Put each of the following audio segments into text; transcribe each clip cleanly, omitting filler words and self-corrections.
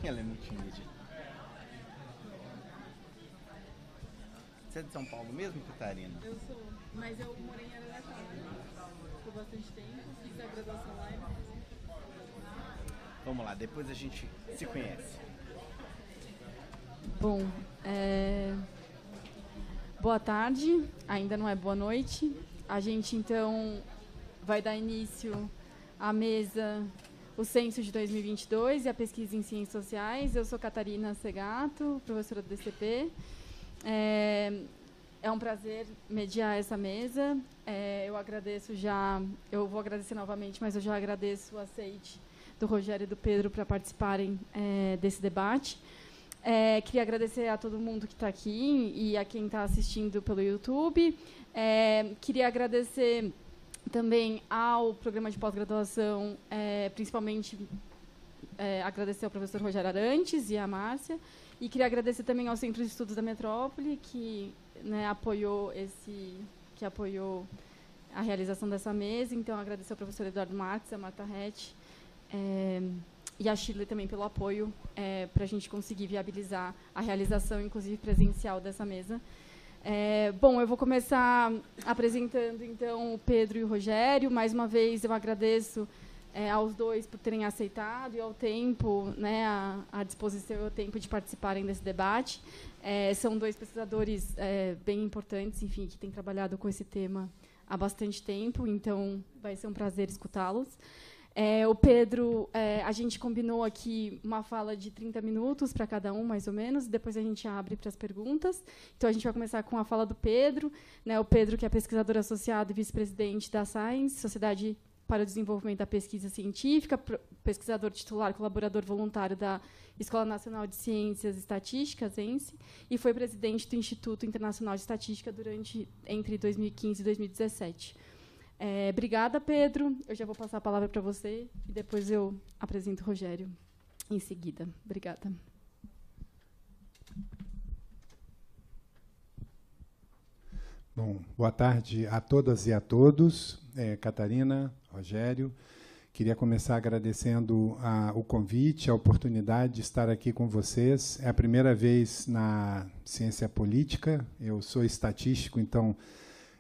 Ela é muito tímida. Você é de São Paulo mesmo, Catarina? Eu sou, mas eu morei em Araraquara por bastante tempo, fiz a graduação lá e... Vamos lá, depois a gente se conhece. Bom, boa tarde, ainda não é boa noite. A gente, então, vai dar início à mesa, o Censo de 2022 e a pesquisa em Ciências Sociais. Eu sou Catarina Segato, professora do DCP. É um prazer mediar essa mesa. Eu vou agradecer novamente, mas eu já agradeço o aceite do Rogério e do Pedro para participarem desse debate. Queria agradecer a todo mundo que está aqui e a quem está assistindo pelo YouTube. Queria agradecer também ao programa de pós-graduação, principalmente agradecer ao professor Rogério Arantes e à Márcia. E queria agradecer também ao Centro de Estudos da Metrópole, que apoiou a realização dessa mesa. Então, agradecer ao professor Eduardo Marques, a Marta Rett, e a Shirley também pelo apoio para a gente conseguir viabilizar a realização, inclusive presencial, dessa mesa. Bom, eu vou começar apresentando, então, o Pedro e o Rogério. Mais uma vez, eu agradeço aos dois por terem aceitado e ao tempo, a disposição e o tempo de participarem desse debate. São dois pesquisadores bem importantes, enfim, que têm trabalhado com esse tema há bastante tempo, então vai ser um prazer escutá-los. O Pedro, a gente combinou aqui uma fala de 30 minutos para cada um, mais ou menos, e depois a gente abre para as perguntas. Então, a gente vai começar com a fala do Pedro. O Pedro, que é pesquisador associado e vice-presidente da Science, Sociedade para o Desenvolvimento da Pesquisa Científica, pesquisador titular, colaborador voluntário da Escola Nacional de Ciências e Estatísticas, ENSE, e foi presidente do Instituto Internacional de Estatística entre 2015 e 2017. Obrigada, Pedro. Eu já vou passar a palavra para você e depois eu apresento o Rogério em seguida. Obrigada. Bom, boa tarde a todas e a todos. Catarina, Rogério, queria começar agradecendo o convite, a oportunidade de estar aqui com vocês. É a primeira vez na ciência política. Eu sou estatístico, então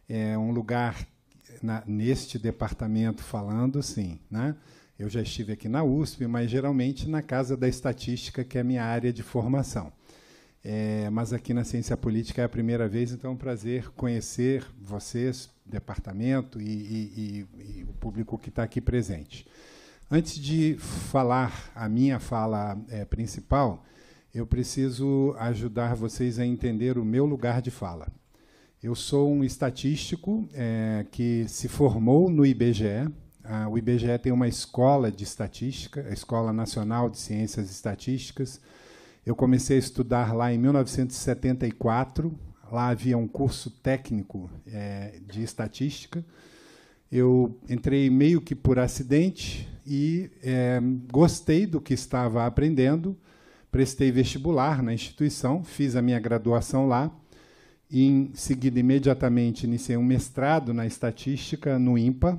é um lugar neste departamento falando, sim, né? Eu já estive aqui na USP, mas geralmente na Casa da Estatística, que é a minha área de formação. Mas aqui na ciência política é a primeira vez, então é um prazer conhecer vocês, departamento e o público que está aqui presente. Antes de falar a minha fala principal, eu preciso ajudar vocês a entender o meu lugar de fala. Eu sou um estatístico que se formou no IBGE. O IBGE tem uma escola de estatística, a Escola Nacional de Ciências e Estatísticas. Eu comecei a estudar lá em 1974. Lá havia um curso técnico de estatística. Eu entrei meio que por acidente e gostei do que estava aprendendo. Prestei vestibular na instituição, fiz a minha graduação lá. Em seguida, imediatamente, iniciei um mestrado na estatística no INPA,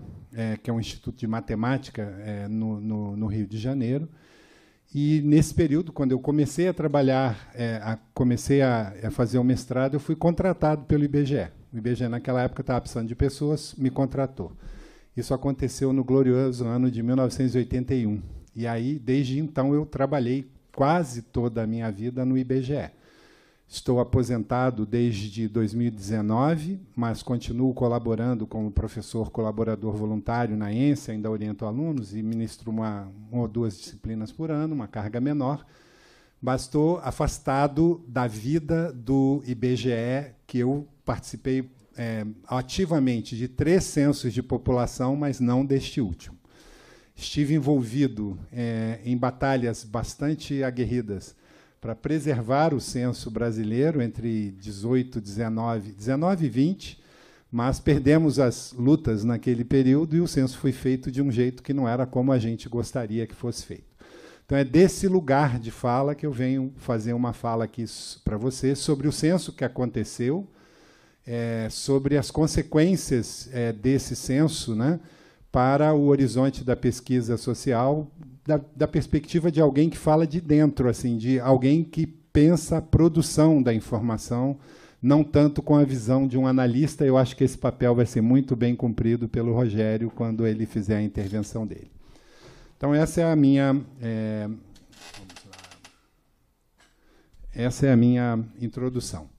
que é um instituto de matemática no Rio de Janeiro. E, nesse período, quando eu comecei a trabalhar, comecei a fazer o mestrado, eu fui contratado pelo IBGE. O IBGE, naquela época, estava precisando de pessoas, me contratou. Isso aconteceu no glorioso ano de 1981. E aí, desde então, eu trabalhei quase toda a minha vida no IBGE. Estou aposentado desde 2019, mas continuo colaborando como professor colaborador voluntário na ENSE, ainda oriento alunos e ministro uma ou duas disciplinas por ano, uma carga menor. Mas estou afastado da vida do IBGE, que eu participei ativamente de 3 censos de população, mas não deste último. Estive envolvido em batalhas bastante aguerridas para preservar o censo brasileiro entre 19 e 20, mas perdemos as lutas naquele período e o censo foi feito de um jeito que não era como a gente gostaria que fosse feito. Então, é desse lugar de fala que eu venho fazer uma fala aqui para vocês sobre o censo que aconteceu, sobre as consequências desse censo, né, para o horizonte da pesquisa social da perspectiva de alguém que fala de dentro, assim, de alguém que pensa a produção da informação, não tanto com a visão de um analista. Eu acho que esse papel vai ser muito bem cumprido pelo Rogério quando ele fizer a intervenção dele. Então, essa é a minha introdução.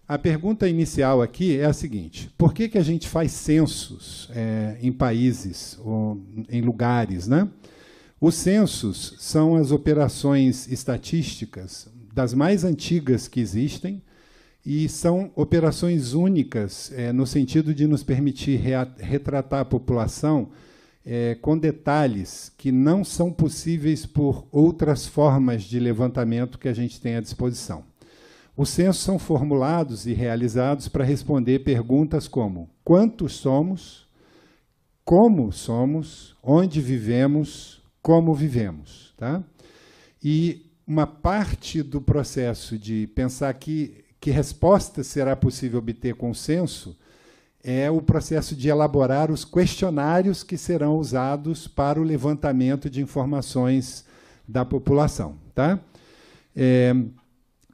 A pergunta inicial aqui é a seguinte: por que a gente faz censos em países ou em lugares, né? Os censos são as operações estatísticas das mais antigas que existem e são operações únicas no sentido de nos permitir retratar a população com detalhes que não são possíveis por outras formas de levantamento que a gente tem à disposição. Os censos são formulados e realizados para responder perguntas como: quantos somos, como somos, onde vivemos, como vivemos. Tá? E uma parte do processo de pensar que resposta será possível obter com o censo é o processo de elaborar os questionários que serão usados para o levantamento de informações da população. Tá?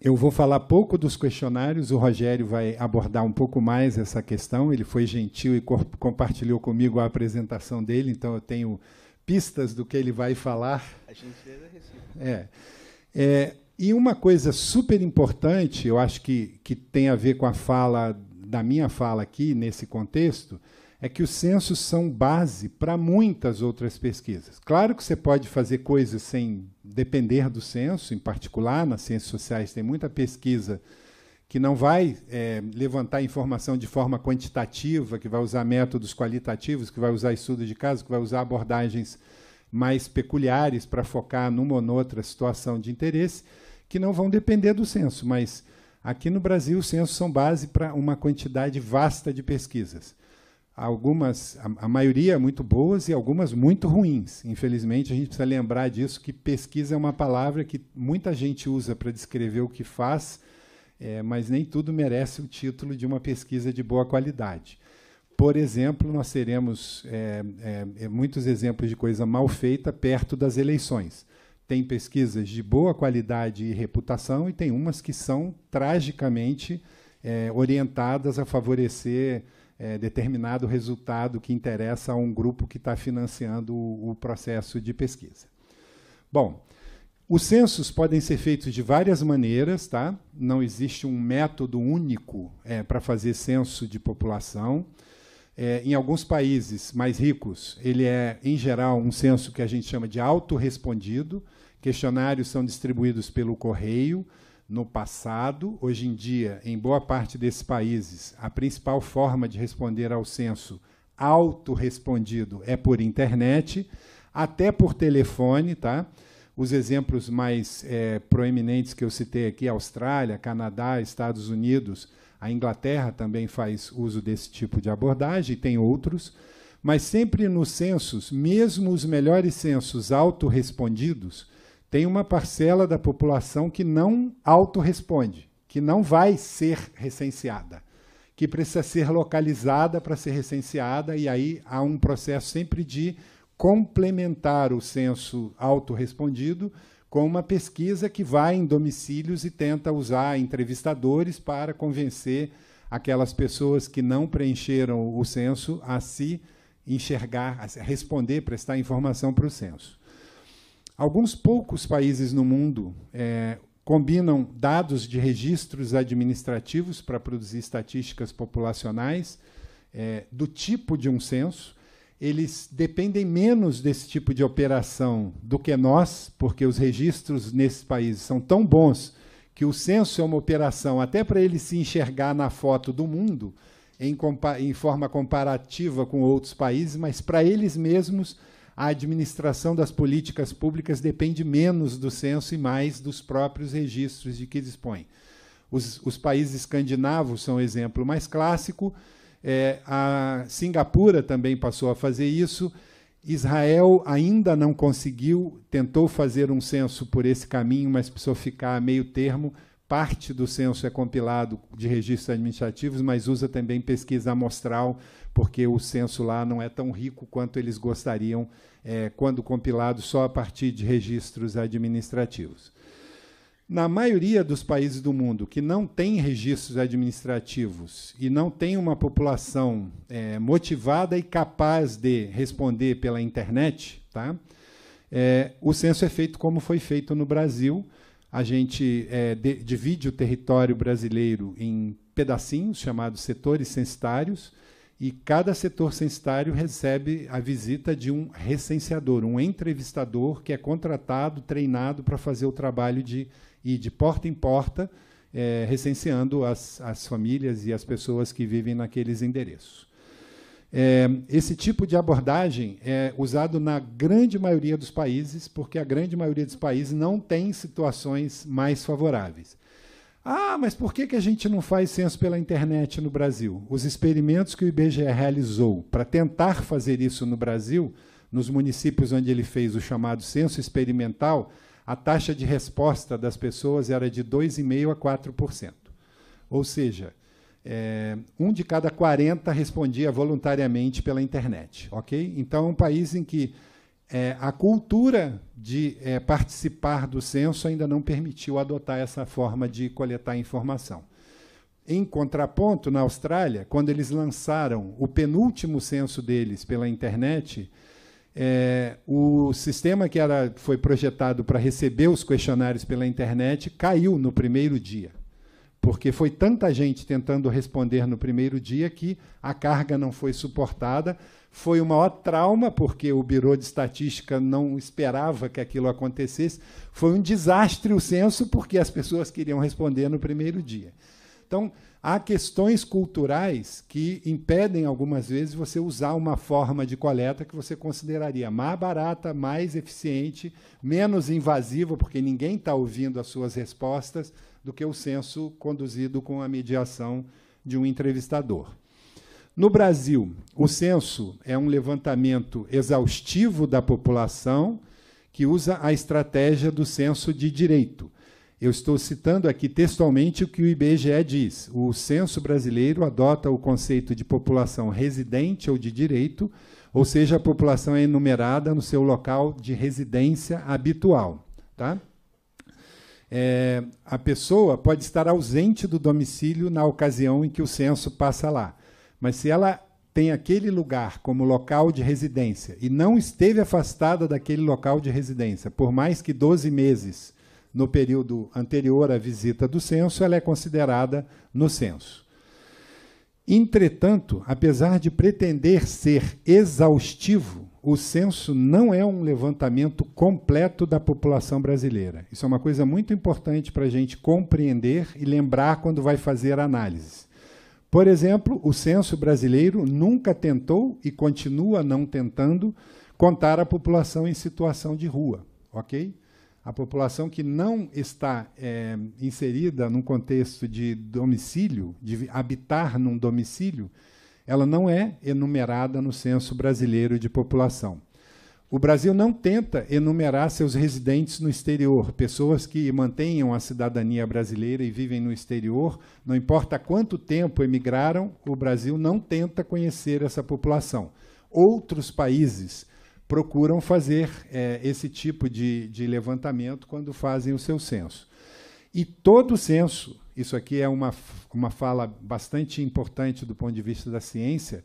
Eu vou falar pouco dos questionários, o Rogério vai abordar um pouco mais essa questão. Ele foi gentil e compartilhou comigo a apresentação dele, então eu tenho pistas do que ele vai falar. A gente fez a receita. E uma coisa super importante, eu acho que tem a ver com a fala, da minha fala aqui, nesse contexto, é que os censos são base para muitas outras pesquisas. Claro que você pode fazer coisas sem depender do censo, em particular, nas ciências sociais tem muita pesquisa que não vai levantar informação de forma quantitativa, que vai usar métodos qualitativos, que vai usar estudo de caso, que vai usar abordagens mais peculiares para focar numa ou noutra situação de interesse, que não vão depender do censo. Mas aqui no Brasil, os censos são base para uma quantidade vasta de pesquisas. Algumas, a maioria muito boas e algumas muito ruins. Infelizmente, a gente precisa lembrar disso, que pesquisa é uma palavra que muita gente usa para descrever o que faz, mas nem tudo merece o título de uma pesquisa de boa qualidade. Por exemplo, nós teremos muitos exemplos de coisa mal feita perto das eleições. Tem pesquisas de boa qualidade e reputação e tem umas que são tragicamente orientadas a favorecer determinado resultado que interessa a um grupo que está financiando o processo de pesquisa. Bom, os censos podem ser feitos de várias maneiras, tá? Não existe um método único para fazer censo de população. Em alguns países mais ricos, ele é, em geral, um censo que a gente chama de autorrespondido. Questionários são distribuídos pelo correio. No passado, hoje em dia, em boa parte desses países, a principal forma de responder ao censo autorrespondido é por internet, até por telefone. Tá? Os exemplos mais proeminentes que eu citei aqui, Austrália, Canadá, Estados Unidos, a Inglaterra também faz uso desse tipo de abordagem, e tem outros, mas sempre nos censos, mesmo os melhores censos autorrespondidos, tem uma parcela da população que não autorresponde, que não vai ser recenseada, que precisa ser localizada para ser recenseada, e aí há um processo sempre de complementar o censo autorrespondido com uma pesquisa que vai em domicílios e tenta usar entrevistadores para convencer aquelas pessoas que não preencheram o censo a se enxergar, a responder, prestar informação para o censo. Alguns poucos países no mundo combinam dados de registros administrativos para produzir estatísticas populacionais do tipo de um censo. Eles dependem menos desse tipo de operação do que nós, porque os registros nesses países são tão bons que o censo é uma operação, até para ele se enxergar na foto do mundo, em forma comparativa com outros países, mas para eles mesmos a administração das políticas públicas depende menos do censo e mais dos próprios registros de que dispõem. Os países escandinavos são o exemplo mais clássico. A Singapura também passou a fazer isso. Israel ainda não conseguiu, tentou fazer um censo por esse caminho, mas precisou ficar a meio termo parte do censo é compilado de registros administrativos, mas usa também pesquisa amostral, porque o censo lá não é tão rico quanto eles gostariam, quando compilado só a partir de registros administrativos. Na maioria dos países do mundo que não tem registros administrativos e não tem uma população motivada e capaz de responder pela internet, tá? O censo é feito como foi feito no Brasil. A gente divide o território brasileiro em pedacinhos, chamados setores censitários, e cada setor censitário recebe a visita de um recenseador, um entrevistador que é contratado, treinado para fazer o trabalho de ir de porta em porta, recenseando as famílias e as pessoas que vivem naqueles endereços. Esse tipo de abordagem é usado na grande maioria dos países, porque a grande maioria dos países não tem situações mais favoráveis. Ah, mas por que a gente não faz censo pela internet no Brasil? Os experimentos que o IBGE realizou para tentar fazer isso no Brasil, nos municípios onde ele fez o chamado censo experimental, a taxa de resposta das pessoas era de 2,5% a 4%. Ou seja, 1 de cada 40 respondia voluntariamente pela internet. Okay? Então, é um país em que a cultura de participar do censo ainda não permitiu adotar essa forma de coletar informação. Em contraponto, na Austrália, quando eles lançaram o penúltimo censo deles pela internet, o sistema que foi projetado para receber os questionários pela internet caiu no primeiro dia, porque foi tanta gente tentando responder no primeiro dia que a carga não foi suportada. Foi o maior trauma, porque o Bureau de Estatística não esperava que aquilo acontecesse. Foi um desastre o censo, porque as pessoas queriam responder no primeiro dia. Então, há questões culturais que impedem, algumas vezes, você usar uma forma de coleta que você consideraria mais barata, mais eficiente, menos invasiva, porque ninguém está ouvindo as suas respostas, do que o censo conduzido com a mediação de um entrevistador. No Brasil, o censo é um levantamento exaustivo da população que usa a estratégia do censo de direito. Eu estou citando aqui textualmente o que o IBGE diz. O censo brasileiro adota o conceito de população residente ou de direito, ou seja, a população é enumerada no seu local de residência habitual. Tá? A pessoa pode estar ausente do domicílio na ocasião em que o censo passa lá. Mas se ela tem aquele lugar como local de residência e não esteve afastada daquele local de residência por mais que 12 meses no período anterior à visita do censo, ela é considerada no censo. Entretanto, apesar de pretender ser exaustivo, o censo não é um levantamento completo da população brasileira. Isso é uma coisa muito importante para a gente compreender e lembrar quando vai fazer análise. Por exemplo, o censo brasileiro nunca tentou e continua não tentando contar a população em situação de rua. Okay? A população que não está inserida num contexto de domicílio, de habitar num domicílio, ela não é enumerada no censo brasileiro de população. O Brasil não tenta enumerar seus residentes no exterior, pessoas que mantenham a cidadania brasileira e vivem no exterior, não importa quanto tempo emigraram, o Brasil não tenta conhecer essa população. Outros países procuram fazer esse tipo de levantamento quando fazem o seu censo. E todo censo, isso aqui é uma fala bastante importante do ponto de vista da ciência,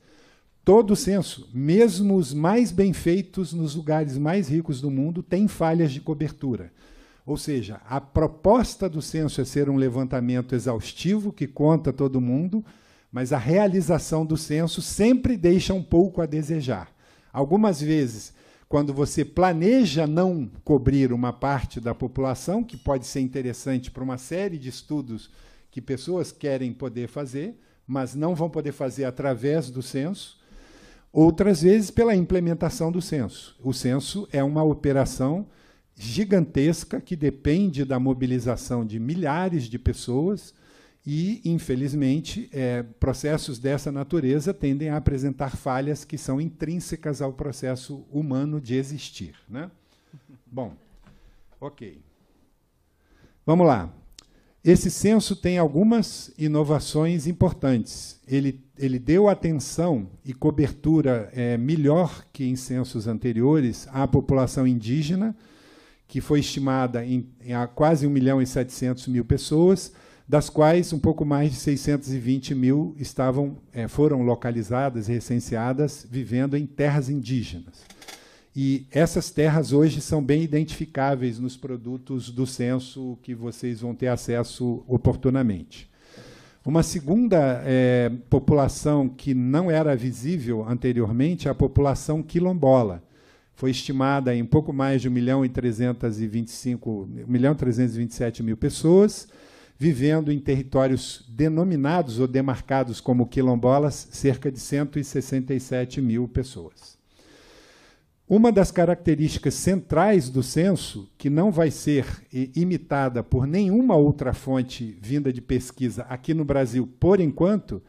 todo censo, mesmo os mais bem feitos nos lugares mais ricos do mundo, tem falhas de cobertura. Ou seja, a proposta do censo é ser um levantamento exaustivo, que conta todo mundo, mas a realização do censo sempre deixa um pouco a desejar. Algumas vezes, quando você planeja não cobrir uma parte da população, que pode ser interessante para uma série de estudos que pessoas querem poder fazer, mas não vão poder fazer através do censo, outras vezes pela implementação do censo. O censo é uma operação gigantesca que depende da mobilização de milhares de pessoas e, infelizmente, processos dessa natureza tendem a apresentar falhas que são intrínsecas ao processo humano de existir. Né? Bom, ok. Vamos lá. esse censo tem algumas inovações importantes. Ele deu atenção e cobertura melhor que em censos anteriores à população indígena, que foi estimada a quase 1.700.000 pessoas, das quais um pouco mais de 620.000 foram localizadas e recenseadas vivendo em terras indígenas. E essas terras hoje são bem identificáveis nos produtos do censo que vocês vão ter acesso oportunamente. Uma segunda população que não era visível anteriormente é a população quilombola. Foi estimada em pouco mais de 1.327.000 pessoas, vivendo em territórios denominados ou demarcados como quilombolas, cerca de 167.000 pessoas. Uma das características centrais do censo, que não vai ser imitada por nenhuma outra fonte vinda de pesquisa aqui no Brasil, por enquanto,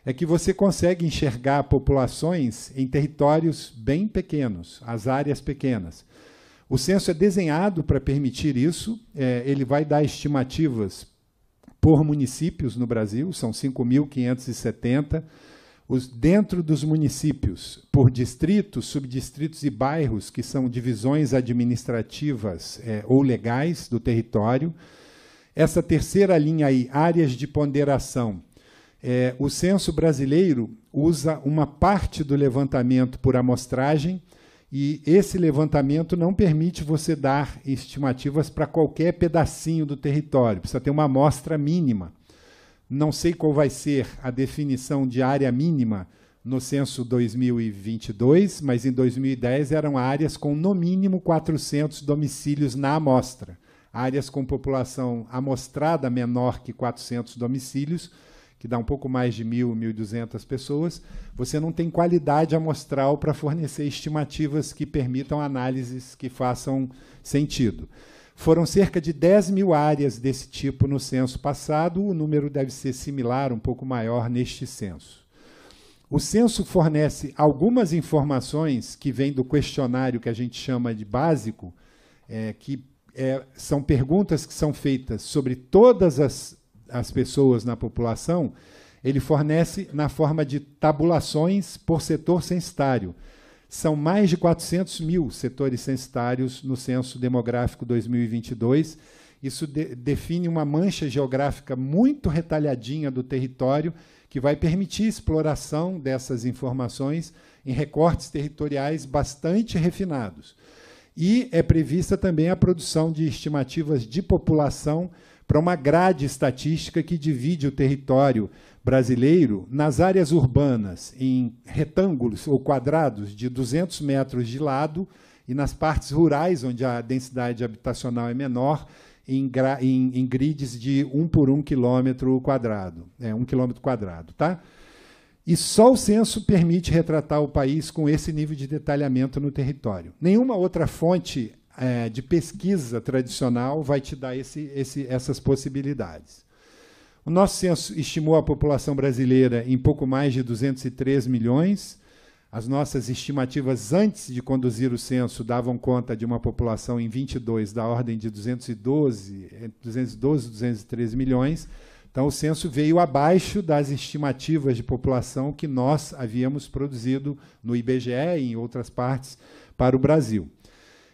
é que você consegue enxergar populações em territórios bem pequenos, as áreas pequenas. O censo é desenhado para permitir isso, ele vai dar estimativas por municípios no Brasil, são 5.570. Dentro dos municípios, por distritos, subdistritos e bairros, que são divisões administrativas ou legais do território. Essa terceira linha aí, áreas de ponderação. O censo brasileiro usa uma parte do levantamento por amostragem, e esse levantamento não permite você dar estimativas para qualquer pedacinho do território, precisa ter uma amostra mínima. Não sei qual vai ser a definição de área mínima no censo 2022, mas em 2010 eram áreas com, no mínimo, 400 domicílios na amostra. Áreas com população amostrada menor que 400 domicílios, que dá um pouco mais de 1.200 pessoas, você não tem qualidade amostral para fornecer estimativas que permitam análises que façam sentido. Foram cerca de 10.000 áreas desse tipo no censo passado, o número deve ser similar, um pouco maior neste censo. O censo fornece algumas informações que vêm do questionário que a gente chama de básico, são perguntas que são feitas sobre todas as pessoas na população. Ele fornece na forma de tabulações por setor censitário. São mais de 400.000 setores censitários no Censo Demográfico 2022. Isso define uma mancha geográfica muito retalhadinha do território, que vai permitir a exploração dessas informações em recortes territoriais bastante refinados. E é prevista também a produção de estimativas de população para uma grade estatística que divide o território brasileiro nas áreas urbanas em retângulos ou quadrados de 200 metros de lado e nas partes rurais, onde a densidade habitacional é menor, em grids de 1 por 1 quilômetro quadrado. 1 quilômetro quadrado. Tá? E só o censo permite retratar o país com esse nível de detalhamento no território. Nenhuma outra fonte de pesquisa tradicional vai te dar essas possibilidades. O nosso censo estimou a população brasileira em pouco mais de 203 milhões. As nossas estimativas antes de conduzir o censo davam conta de uma população em 22 da ordem de 212, 213 milhões. Então, o censo veio abaixo das estimativas de população que nós havíamos produzido no IBGE e em outras partes para o Brasil.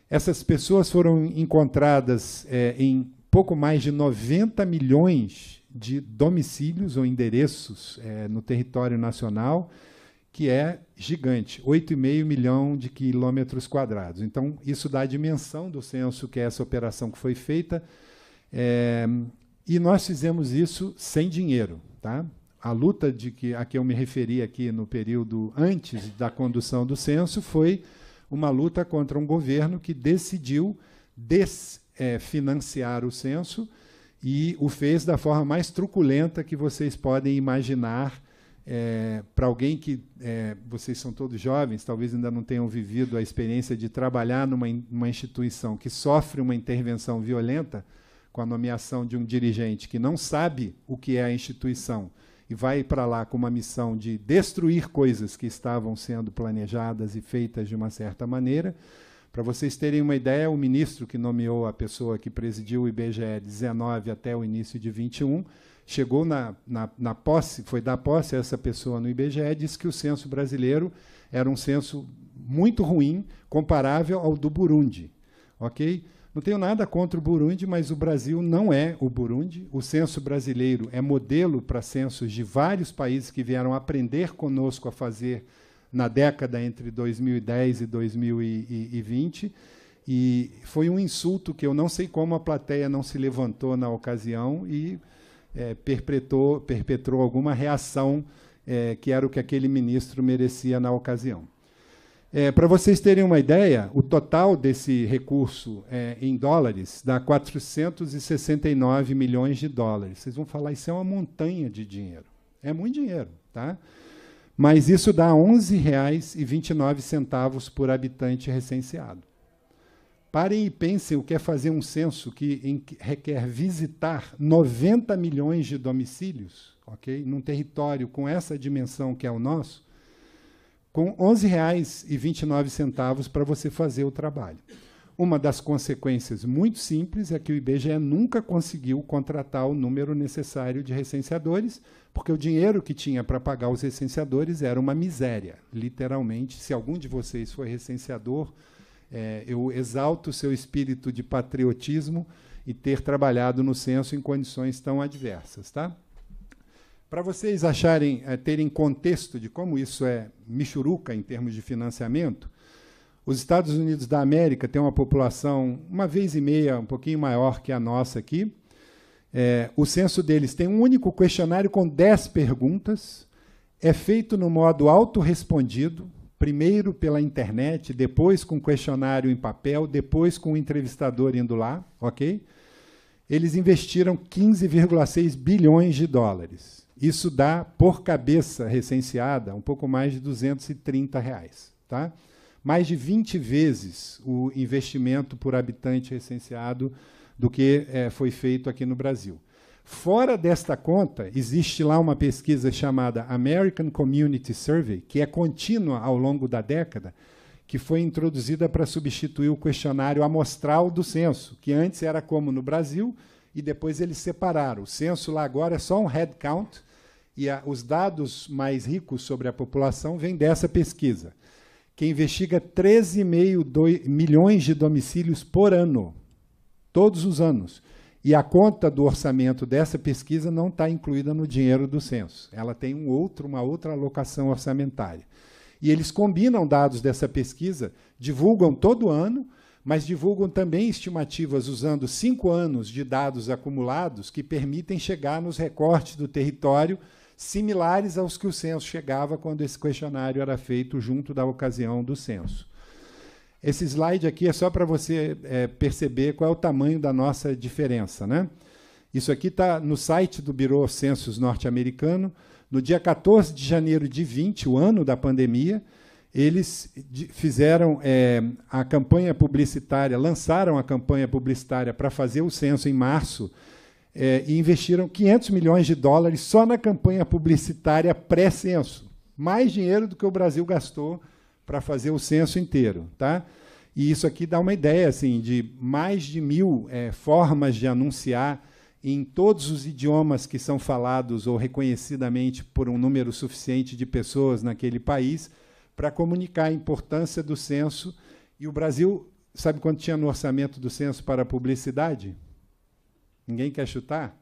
Essas pessoas foram encontradas em pouco mais de 90 milhões de domicílios ou endereços no território nacional, que é gigante, 8,5 milhões de quilômetros quadrados. Então, isso dá a dimensão do censo, que é essa operação que foi feita, e nós fizemos isso sem dinheiro. Tá? A luta a que eu me referi aqui no período antes da condução do censo foi uma luta contra um governo que decidiu desfinanciar o censo e o fez da forma mais truculenta que vocês podem imaginar. Para alguém que, vocês são todos jovens, talvez ainda não tenham vivido a experiência de trabalhar numa instituição que sofre uma intervenção violenta, com a nomeação de um dirigente que não sabe o que é a instituição e vai para lá com uma missão de destruir coisas que estavam sendo planejadas e feitas de uma certa maneira. Para vocês terem uma ideia, o ministro que nomeou a pessoa que presidiu o IBGE 19 até o início de 21, chegou na posse, foi dar posse a essa pessoa no IBGE e disse que o censo brasileiro era um censo muito ruim, comparável ao do Burundi. Ok? Não tenho nada contra o Burundi, mas o Brasil não é o Burundi. O censo brasileiro é modelo para censos de vários países que vieram aprender conosco a fazer na década entre 2010 e 2020, e foi um insulto que eu não sei como a plateia não se levantou na ocasião e perpetrou alguma reação que era o que aquele ministro merecia na ocasião. Para vocês terem uma ideia, o total desse recurso em dólares dá 469 milhões de dólares. Vocês vão falar, isso é uma montanha de dinheiro. É muito dinheiro, tá? Mas isso dá R$ 11,29 por habitante recenseado. Parem e pensem o que é fazer um censo que requer visitar 90 milhões de domicílios, ok? Num território com essa dimensão que é o nosso, com R$ 11,29 para você fazer o trabalho. Uma das consequências muito simples é que o IBGE nunca conseguiu contratar o número necessário de recenseadores, porque o dinheiro que tinha para pagar os recenseadores era uma miséria, literalmente. Se algum de vocês for recenseador, eu exalto o seu espírito de patriotismo e ter trabalhado no censo em condições tão adversas. Tá? Para vocês terem contexto de como isso é michuruca em termos de financiamento, os Estados Unidos da América têm uma população 1,5 vezes um pouquinho maior que a nossa aqui. O censo deles tem um único questionário com 10 perguntas. É feito no modo autorrespondido, primeiro pela internet, depois com questionário em papel, depois com o entrevistador indo lá. Ok? Eles investiram 15,6 bilhões de dólares. Isso dá, por cabeça recenseada, um pouco mais de R$230. Tá? Mais de 20 vezes o investimento por habitante recenseado do que foi feito aqui no Brasil. Fora desta conta, existe lá uma pesquisa chamada American Community Survey, que é contínua ao longo da década, que foi introduzida para substituir o questionário amostral do censo, que antes era como no Brasil, e depois eles separaram. O censo lá agora é só um head count, e os dados mais ricos sobre a população vêm dessa pesquisa, que investiga 13,5 milhões de domicílios por ano, todos os anos. E a conta do orçamento dessa pesquisa não está incluída no dinheiro do censo. Ela tem uma outra alocação orçamentária. E eles combinam dados dessa pesquisa, divulgam todo ano, mas divulgam também estimativas usando 5 anos de dados acumulados que permitem chegar nos recortes do território similares aos que o censo chegava quando esse questionário era feito junto da ocasião do censo. Esse slide aqui é só para você perceber qual é o tamanho da nossa diferença, né? Isso aqui está no site do Bureau of Census norte-americano. No dia 14 de janeiro de 20, o ano da pandemia, eles fizeram a campanha publicitária, lançaram a campanha publicitária para fazer o censo em março, e investiram 500 milhões de dólares só na campanha publicitária pré-censo. Mais dinheiro do que o Brasil gastou para fazer o censo inteiro. Tá? E isso aqui dá uma ideia assim, de mais de 1.000 formas de anunciar em todos os idiomas que são falados ou reconhecidamente por um número suficiente de pessoas naquele país, para comunicar a importância do censo. E o Brasil, sabe quanto tinha no orçamento do censo para a publicidade? Ninguém quer chutar?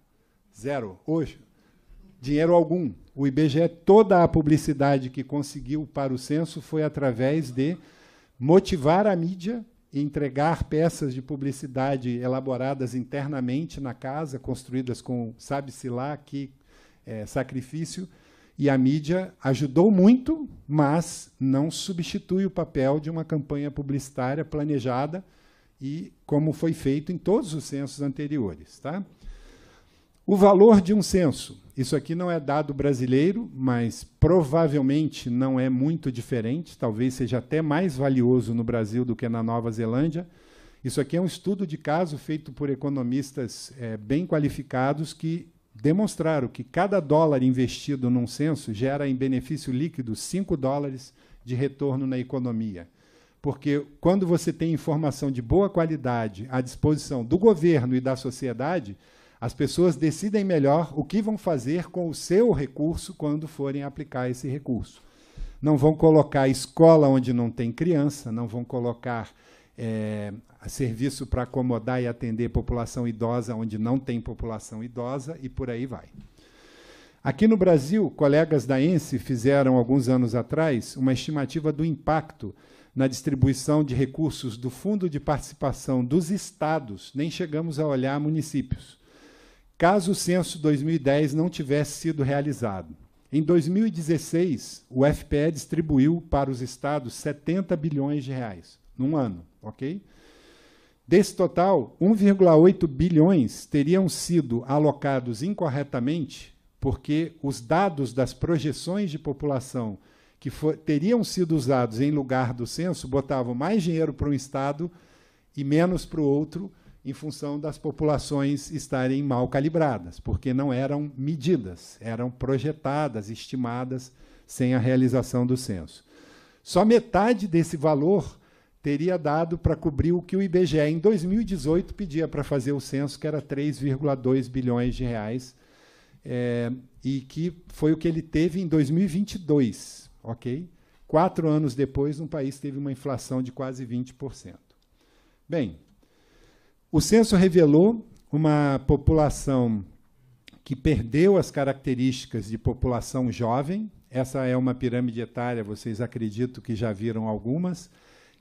0. Hoje, dinheiro algum. O IBGE, toda a publicidade que conseguiu para o censo foi através de motivar a mídia e entregar peças de publicidade elaboradas internamente na casa, construídas com, sabe-se lá, que sacrifício, e a mídia ajudou muito, mas não substitui o papel de uma campanha publicitária planejada e como foi feito em todos os censos anteriores. Tá? O valor de um censo. Isso aqui não é dado brasileiro, mas provavelmente não é muito diferente, talvez seja até mais valioso no Brasil do que na Nova Zelândia. Isso aqui é um estudo de caso feito por economistas bem qualificados que demonstraram que cada dólar investido num censo gera em benefício líquido 5 dólares de retorno na economia. porque quando você tem informação de boa qualidade à disposição do governo e da sociedade, as pessoas decidem melhor o que vão fazer com o seu recurso quando forem aplicar esse recurso. Não vão colocar escola onde não tem criança, não vão colocar serviço para acomodar e atender população idosa onde não tem população idosa, e por aí vai. Aqui no Brasil, colegas da ENSE fizeram, alguns anos atrás, uma estimativa do impacto na distribuição de recursos do Fundo de Participação dos estados, nem chegamos a olhar municípios, caso o censo 2010 não tivesse sido realizado. Em 2016, o FPE distribuiu para os estados 70 bilhões de reais, num ano, ok? Desse total, 1,8 bilhões teriam sido alocados incorretamente, porque os dados das projeções de população que teriam sido usados em lugar do censo botavam mais dinheiro para um estado e menos para o outro, em função das populações estarem mal calibradas, porque não eram medidas, eram projetadas, estimadas, sem a realização do censo. Só metade desse valor teria dado para cobrir o que o IBGE, em 2018, pedia para fazer o censo, que era 3,2 bilhões de reais, e que foi o que ele teve em 2022. Ok? 4 anos depois, um país teve uma inflação de quase 20%. Bem, o censo revelou uma população que perdeu as características de população jovem. Essa é uma pirâmide etária, vocês acredito que já viram algumas,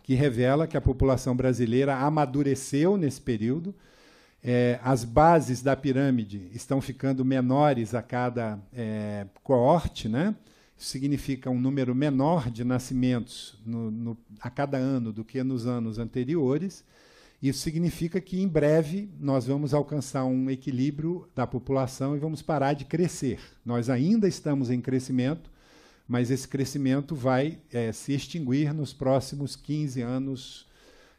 que revela que a população brasileira amadureceu nesse período. As bases da pirâmide estão ficando menores a cada coorte, né? Isso significa um número menor de nascimentos a cada ano do que nos anos anteriores. Isso significa que, em breve, nós vamos alcançar um equilíbrio da população e vamos parar de crescer. Nós ainda estamos em crescimento, mas esse crescimento vai se extinguir nos próximos 15 anos.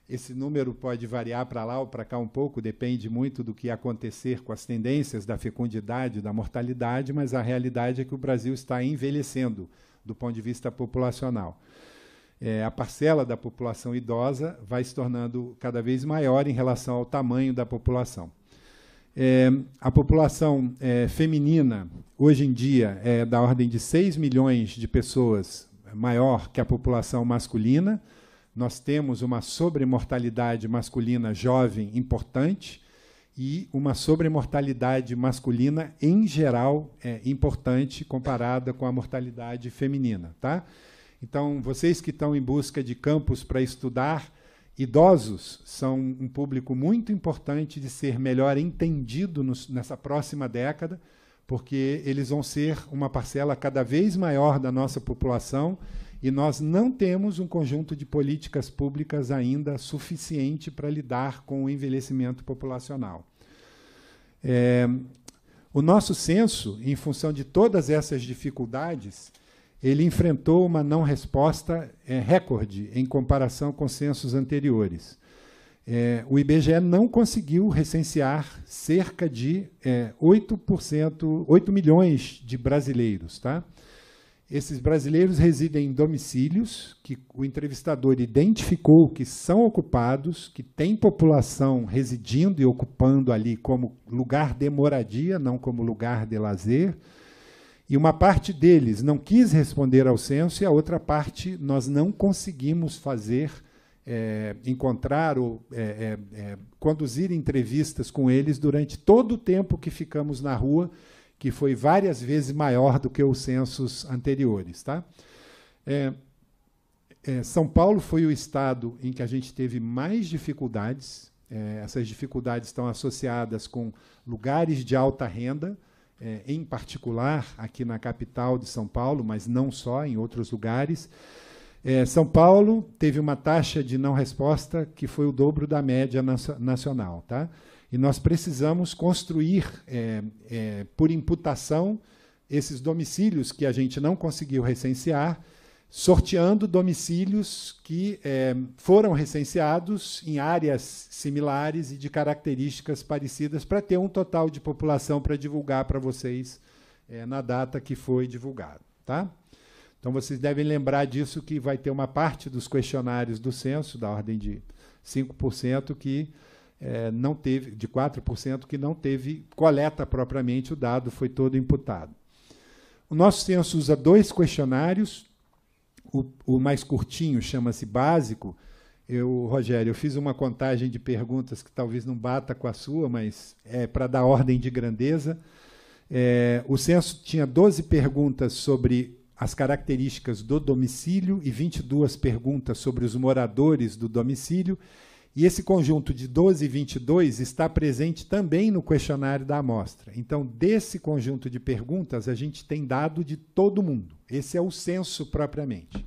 Esse número pode variar para lá ou para cá um pouco, depende muito do que acontecer com as tendências da fecundidade e da mortalidade, mas a realidade é que o Brasil está envelhecendo do ponto de vista populacional. A parcela da população idosa vai se tornando cada vez maior em relação ao tamanho da população. A população feminina, hoje em dia, é da ordem de 6 milhões de pessoas, maior que a população masculina. Nós temos uma sobremortalidade masculina jovem importante e uma sobremortalidade masculina, em geral, importante comparada com a mortalidade feminina. Tá? Então, vocês que estão em busca de campos para estudar, idosos são um público muito importante de ser melhor entendido nessa próxima década, porque eles vão ser uma parcela cada vez maior da nossa população, e nós não temos um conjunto de políticas públicas ainda suficiente para lidar com o envelhecimento populacional. O nosso censo, em função de todas essas dificuldades, ele enfrentou uma não resposta recorde em comparação com censos anteriores. O IBGE não conseguiu recensear cerca de 8 milhões de brasileiros. Tá? Esses brasileiros residem em domicílios que o entrevistador identificou que são ocupados, que tem população residindo e ocupando ali como lugar de moradia, não como lugar de lazer. E uma parte deles não quis responder ao censo e a outra parte nós não conseguimos fazer, encontrar ou conduzir entrevistas com eles durante todo o tempo que ficamos na rua, que foi várias vezes maior do que os censos anteriores. Tá? São Paulo foi o estado em que a gente teve mais dificuldades. Essas dificuldades estão associadas com lugares de alta renda, em particular aqui na capital de São Paulo, mas não só, em outros lugares. São Paulo teve uma taxa de não resposta que foi o dobro da média nacional. Tá? E nós precisamos construir, por imputação, esses domicílios que a gente não conseguiu recensear, sorteando domicílios que foram recenseados em áreas similares e de características parecidas, para ter um total de população para divulgar para vocês na data que foi divulgado. Tá? Então, vocês devem lembrar disso, que vai ter uma parte dos questionários do censo, da ordem de 5%, que não teve, de 4%, que não teve coleta propriamente, o dado foi todo imputado. O nosso censo usa 2 questionários, o mais curtinho chama-se básico. Rogério, eu fiz uma contagem de perguntas que talvez não bata com a sua, mas é para dar ordem de grandeza. O censo tinha 12 perguntas sobre as características do domicílio e 22 perguntas sobre os moradores do domicílio. E esse conjunto de 12 e 22 está presente também no questionário da amostra. Então, desse conjunto de perguntas, a gente tem dado de todo mundo. Esse é o censo propriamente.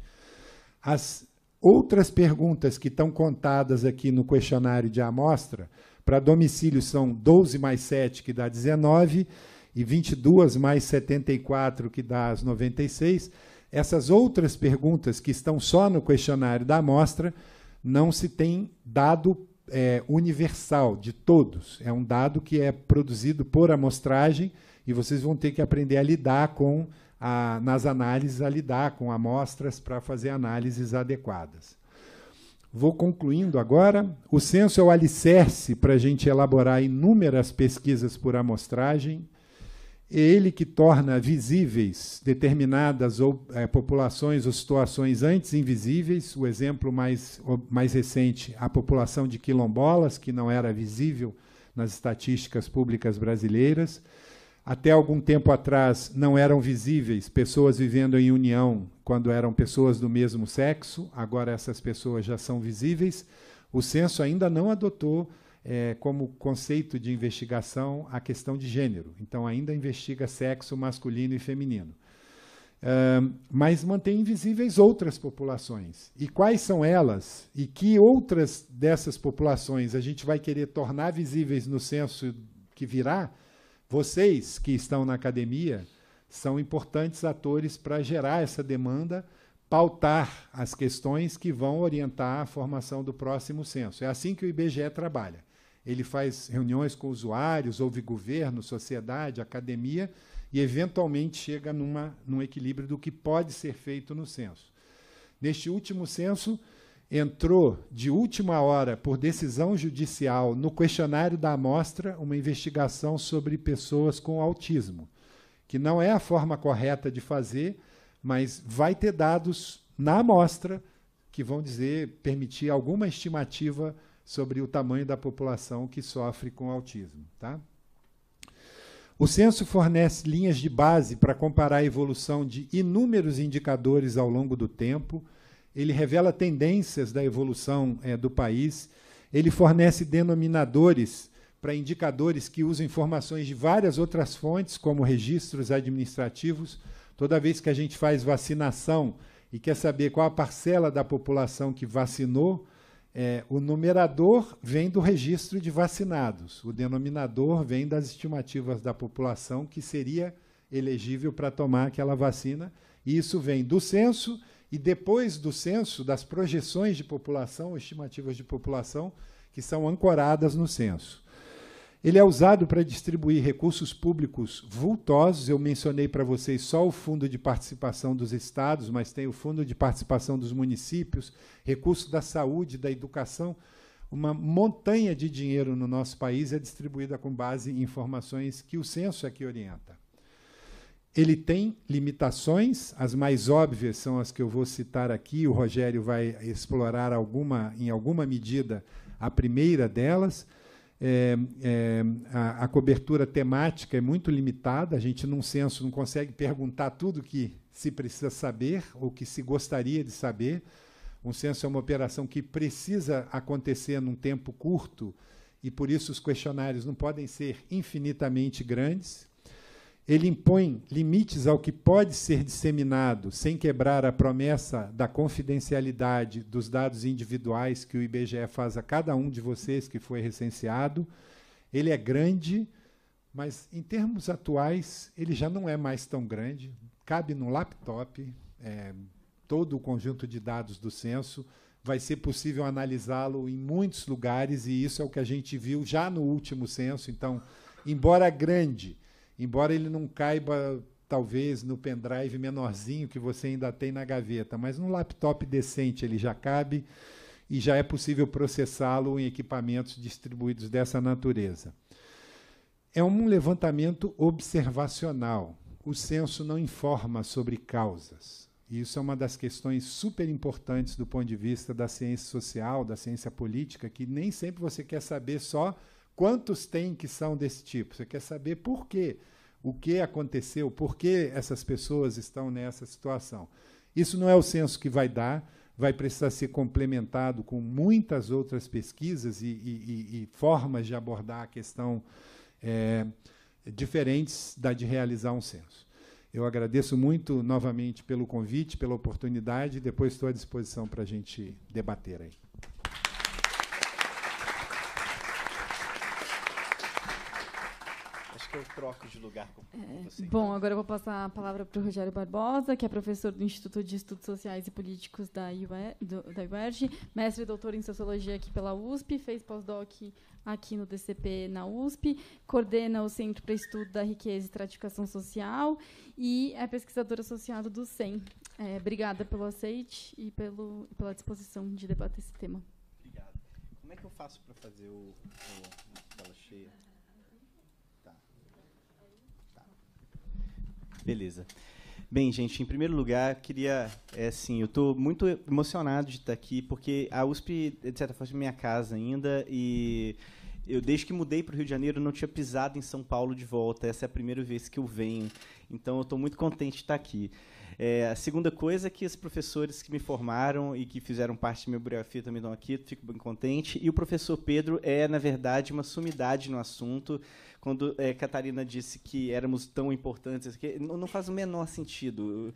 As outras perguntas que estão contadas aqui no questionário de amostra, para domicílio são 12 mais 7, que dá 19, e 22 mais 74, que dá as 96. Essas outras perguntas que estão só no questionário da amostra, não se tem dado universal de todos. É um dado que é produzido por amostragem e vocês vão ter que aprender a lidar com, nas análises, a lidar com amostras para fazer análises adequadas. Vou concluindo agora. O censo é o alicerce para a gente elaborar inúmeras pesquisas por amostragem. É ele que torna visíveis determinadas populações ou situações antes invisíveis. O exemplo mais recente, a população de quilombolas, que não era visível nas estatísticas públicas brasileiras. Até algum tempo atrás, não eram visíveis pessoas vivendo em união quando eram pessoas do mesmo sexo. Agora essas pessoas já são visíveis. O censo ainda não adotou como conceito de investigação a questão de gênero. Então, ainda investiga sexo masculino e feminino. Mas mantém invisíveis outras populações. E quais são elas? E que outras dessas populações a gente vai querer tornar visíveis no censo que virá? Vocês que estão na academia são importantes atores para gerar essa demanda, pautar as questões que vão orientar a formação do próximo censo. É assim que o IBGE trabalha. Ele faz reuniões com usuários, ouve governo, sociedade, academia, e eventualmente chega num equilíbrio do que pode ser feito no censo. Neste último censo, entrou de última hora, por decisão judicial, no questionário da amostra, uma investigação sobre pessoas com autismo, que não é a forma correta de fazer, mas vai ter dados na amostra que vão permitir alguma estimativa sobre o tamanho da população que sofre com autismo. Tá? O censo fornece linhas de base para comparar a evolução de inúmeros indicadores ao longo do tempo. Ele revela tendências da evolução do país. Ele fornece denominadores para indicadores que usam informações de várias outras fontes, como registros administrativos. Toda vez que a gente faz vacinação e quer saber qual a parcela da população que vacinou, o numerador vem do registro de vacinados, o denominador vem das estimativas da população que seria elegível para tomar aquela vacina, e isso vem do censo, e depois do censo, das projeções de população, estimativas de população, que são ancoradas no censo. Ele é usado para distribuir recursos públicos vultosos. Eu mencionei para vocês só o fundo de participação dos estados, mas tem o fundo de participação dos municípios, recursos da saúde, da educação. Uma montanha de dinheiro no nosso país é distribuída com base em informações que o censo é que orienta. Ele tem limitações, as mais óbvias são as que eu vou citar aqui, o Rogério vai explorar em alguma medida a primeira delas. A cobertura temática é muito limitada, a gente num censo não consegue perguntar tudo que se precisa saber ou que se gostaria de saber. Um censo é uma operação que precisa acontecer num tempo curto e, por isso, os questionários não podem ser infinitamente grandes. Ele impõe limites ao que pode ser disseminado sem quebrar a promessa da confidencialidade dos dados individuais que o IBGE faz a cada um de vocês que foi recenseado. Ele é grande, mas, em termos atuais, ele já não é mais tão grande. Cabe no laptop, todo o conjunto de dados do censo. Vai ser possível analisá-lo em muitos lugares, e isso é o que a gente viu já no último censo. Então, embora grande, embora ele não caiba talvez no pendrive menorzinho que você ainda tem na gaveta, mas num laptop decente ele já cabe e já é possível processá-lo em equipamentos distribuídos dessa natureza. É um levantamento observacional. O censo não informa sobre causas. E isso é uma das questões super importantes do ponto de vista da ciência social, da ciência política, que nem sempre você quer saber só quantos tem que são desse tipo. Você quer saber por quê, o que aconteceu, por que essas pessoas estão nessa situação. Isso não é o censo que vai dar, vai precisar ser complementado com muitas outras pesquisas e formas de abordar a questão diferentes da de realizar um censo. Eu agradeço muito, novamente, pelo convite, pela oportunidade, e depois estou à disposição para a gente debater aí. Acho que eu troco de lugar com você. Bom, agora eu vou passar a palavra para o Rogério Barbosa, que é professor do Instituto de Estudos Sociais e Políticos da UERJ, mestre e doutor em Sociologia aqui pela USP, fez pós-doc aqui no DCP na USP, coordena o Centro para Estudo da Riqueza e Estratificação Social e é pesquisador associado do CEM. Obrigada pelo aceite e pela disposição de debater esse tema. Obrigado. Como é que eu faço para fazer o tela cheia? Beleza. Bem, gente, em primeiro lugar, queria, eu estou muito emocionado de estar aqui, porque a USP, de certa forma, é minha casa ainda, e eu, desde que mudei para o Rio de Janeiro, não tinha pisado em São Paulo de volta. Essa é a primeira vez que eu venho, então eu estou muito contente de estar aqui. A segunda coisa é que os professores que me formaram e que fizeram parte da minha biografia também estão aqui, fico bem contente. E o professor Pedro é, na verdade, uma sumidade no assunto. Quando Catarina disse que éramos tão importantes, que não faz o menor sentido.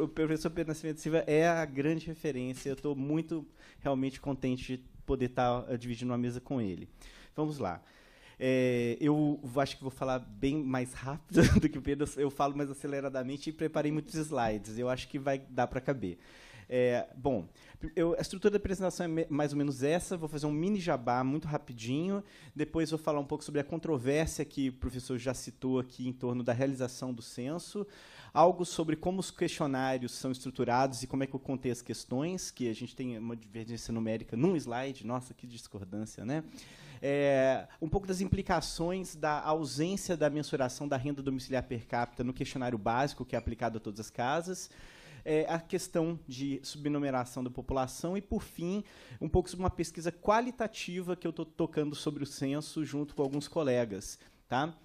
O professor Pedro Nascimento Silva é a grande referência. Eu estou muito, realmente, contente de poder estar dividindo uma mesa com ele. Vamos lá. Eu acho que vou falar bem mais rápido do que o Pedro. Eu falo mais aceleradamente e preparei muitos slides. Eu acho que vai dar para caber. Bom, a estrutura da apresentação é mais ou menos essa. Vou fazer um mini jabá muito rapidinho. Depois vou falar um pouco sobre a controvérsia que o professor já citou aqui em torno da realização do censo. Algo sobre como os questionários são estruturados e como é que eu contei as questões, que a gente tem uma divergência numérica num slide. Nossa, que discordância, né? Um pouco das implicações da ausência da mensuração da renda domiciliar per capita no questionário básico, que é aplicado a todas as casas. A questão de subnumeração da população e, por fim, um pouco sobre uma pesquisa qualitativa que eu estou tocando sobre o censo junto com alguns colegas. Tá?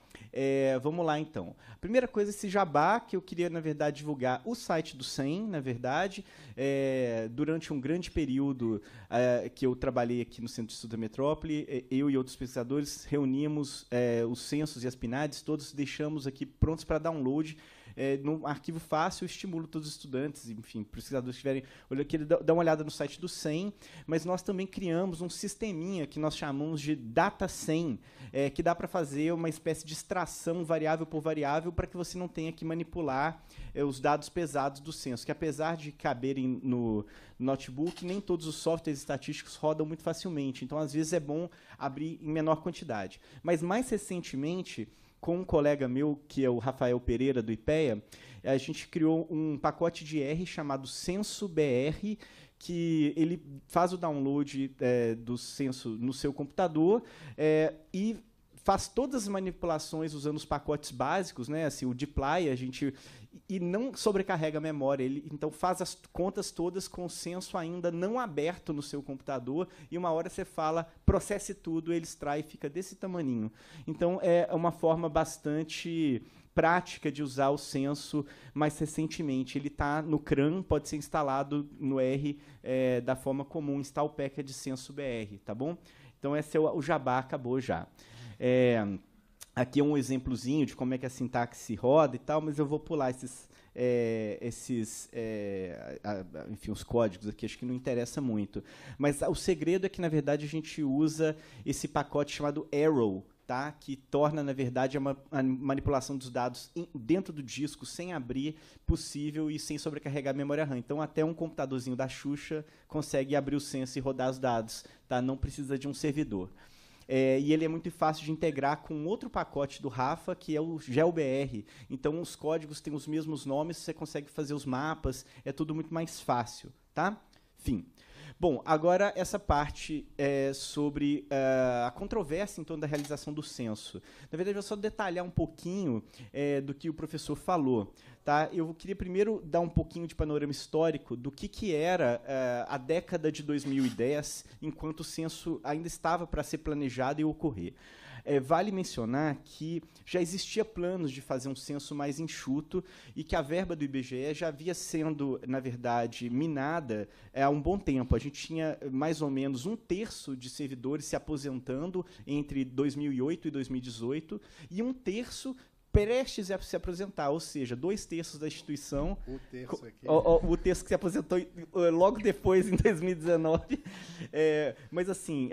Vamos lá, então. A primeira coisa, esse jabá, que eu queria, na verdade, divulgar o site do CEM, na verdade. Durante um grande período que eu trabalhei aqui no Centro de Estudo da Metrópole, eu e outros pesquisadores reunimos os censos e as PNADs, todos deixamos aqui prontos para download. Num arquivo fácil, eu estimulo todos os estudantes, enfim, pesquisadores que tiverem olho aqui, dá uma olhada no site do CEM, mas nós também criamos um sisteminha que nós chamamos de DataCEM, que dá para fazer uma espécie de extração variável por variável para que você não tenha que manipular os dados pesados do censo, que apesar de caberem no notebook, nem todos os softwares estatísticos rodam muito facilmente, então às vezes é bom abrir em menor quantidade. Mas mais recentemente, com um colega meu, que é o Rafael Pereira, do IPEA, a gente criou um pacote de R chamado Censo BR, que ele faz o download do censo no seu computador e faz todas as manipulações usando os pacotes básicos, né, assim, o dplyr, e não sobrecarrega a memória. Ele, então, faz as contas todas com o censo ainda não aberto no seu computador, e uma hora você fala, processe tudo, ele extrai e fica desse tamaninho. Então, é uma forma bastante prática de usar o censo mais recentemente. Ele está no CRAN, pode ser instalado no R da forma comum, install package censo BR, tá bom? Então, esse é o jabá, acabou já. Aqui é um exemplozinho de como é que a sintaxe roda e tal, mas eu vou pular enfim, os códigos aqui, acho que não interessa muito. Mas o segredo é que, na verdade, a gente usa esse pacote chamado Arrow, tá? Que torna, na verdade, a manipulação dos dados dentro do disco, sem abrir, possível e sem sobrecarregar a memória RAM. Então, até um computadorzinho da Xuxa consegue abrir o censo e rodar os dados, tá? Não precisa de um servidor. e ele é muito fácil de integrar com outro pacote do Rafa, que é o GeoBR. Então, os códigos têm os mesmos nomes, você consegue fazer os mapas, é tudo muito mais fácil, tá? Fim. Bom, agora essa parte sobre a controvérsia em torno da realização do censo. Na verdade, eu vou só detalhar um pouquinho do que o professor falou. Tá? Eu queria primeiro dar um pouquinho de panorama histórico do que era a década de 2010, enquanto o censo ainda estava para ser planejado e ocorrer. Vale mencionar que já existia planos de fazer um censo mais enxuto e que a verba do IBGE já havia sendo, na verdade, minada há um bom tempo. A gente tinha mais ou menos 1/3 de servidores se aposentando entre 2008 e 2018 e 1/3 prestes a se aposentar, ou seja, 2/3 da instituição. O terço que se aposentou logo depois, em 2019. Mas, assim,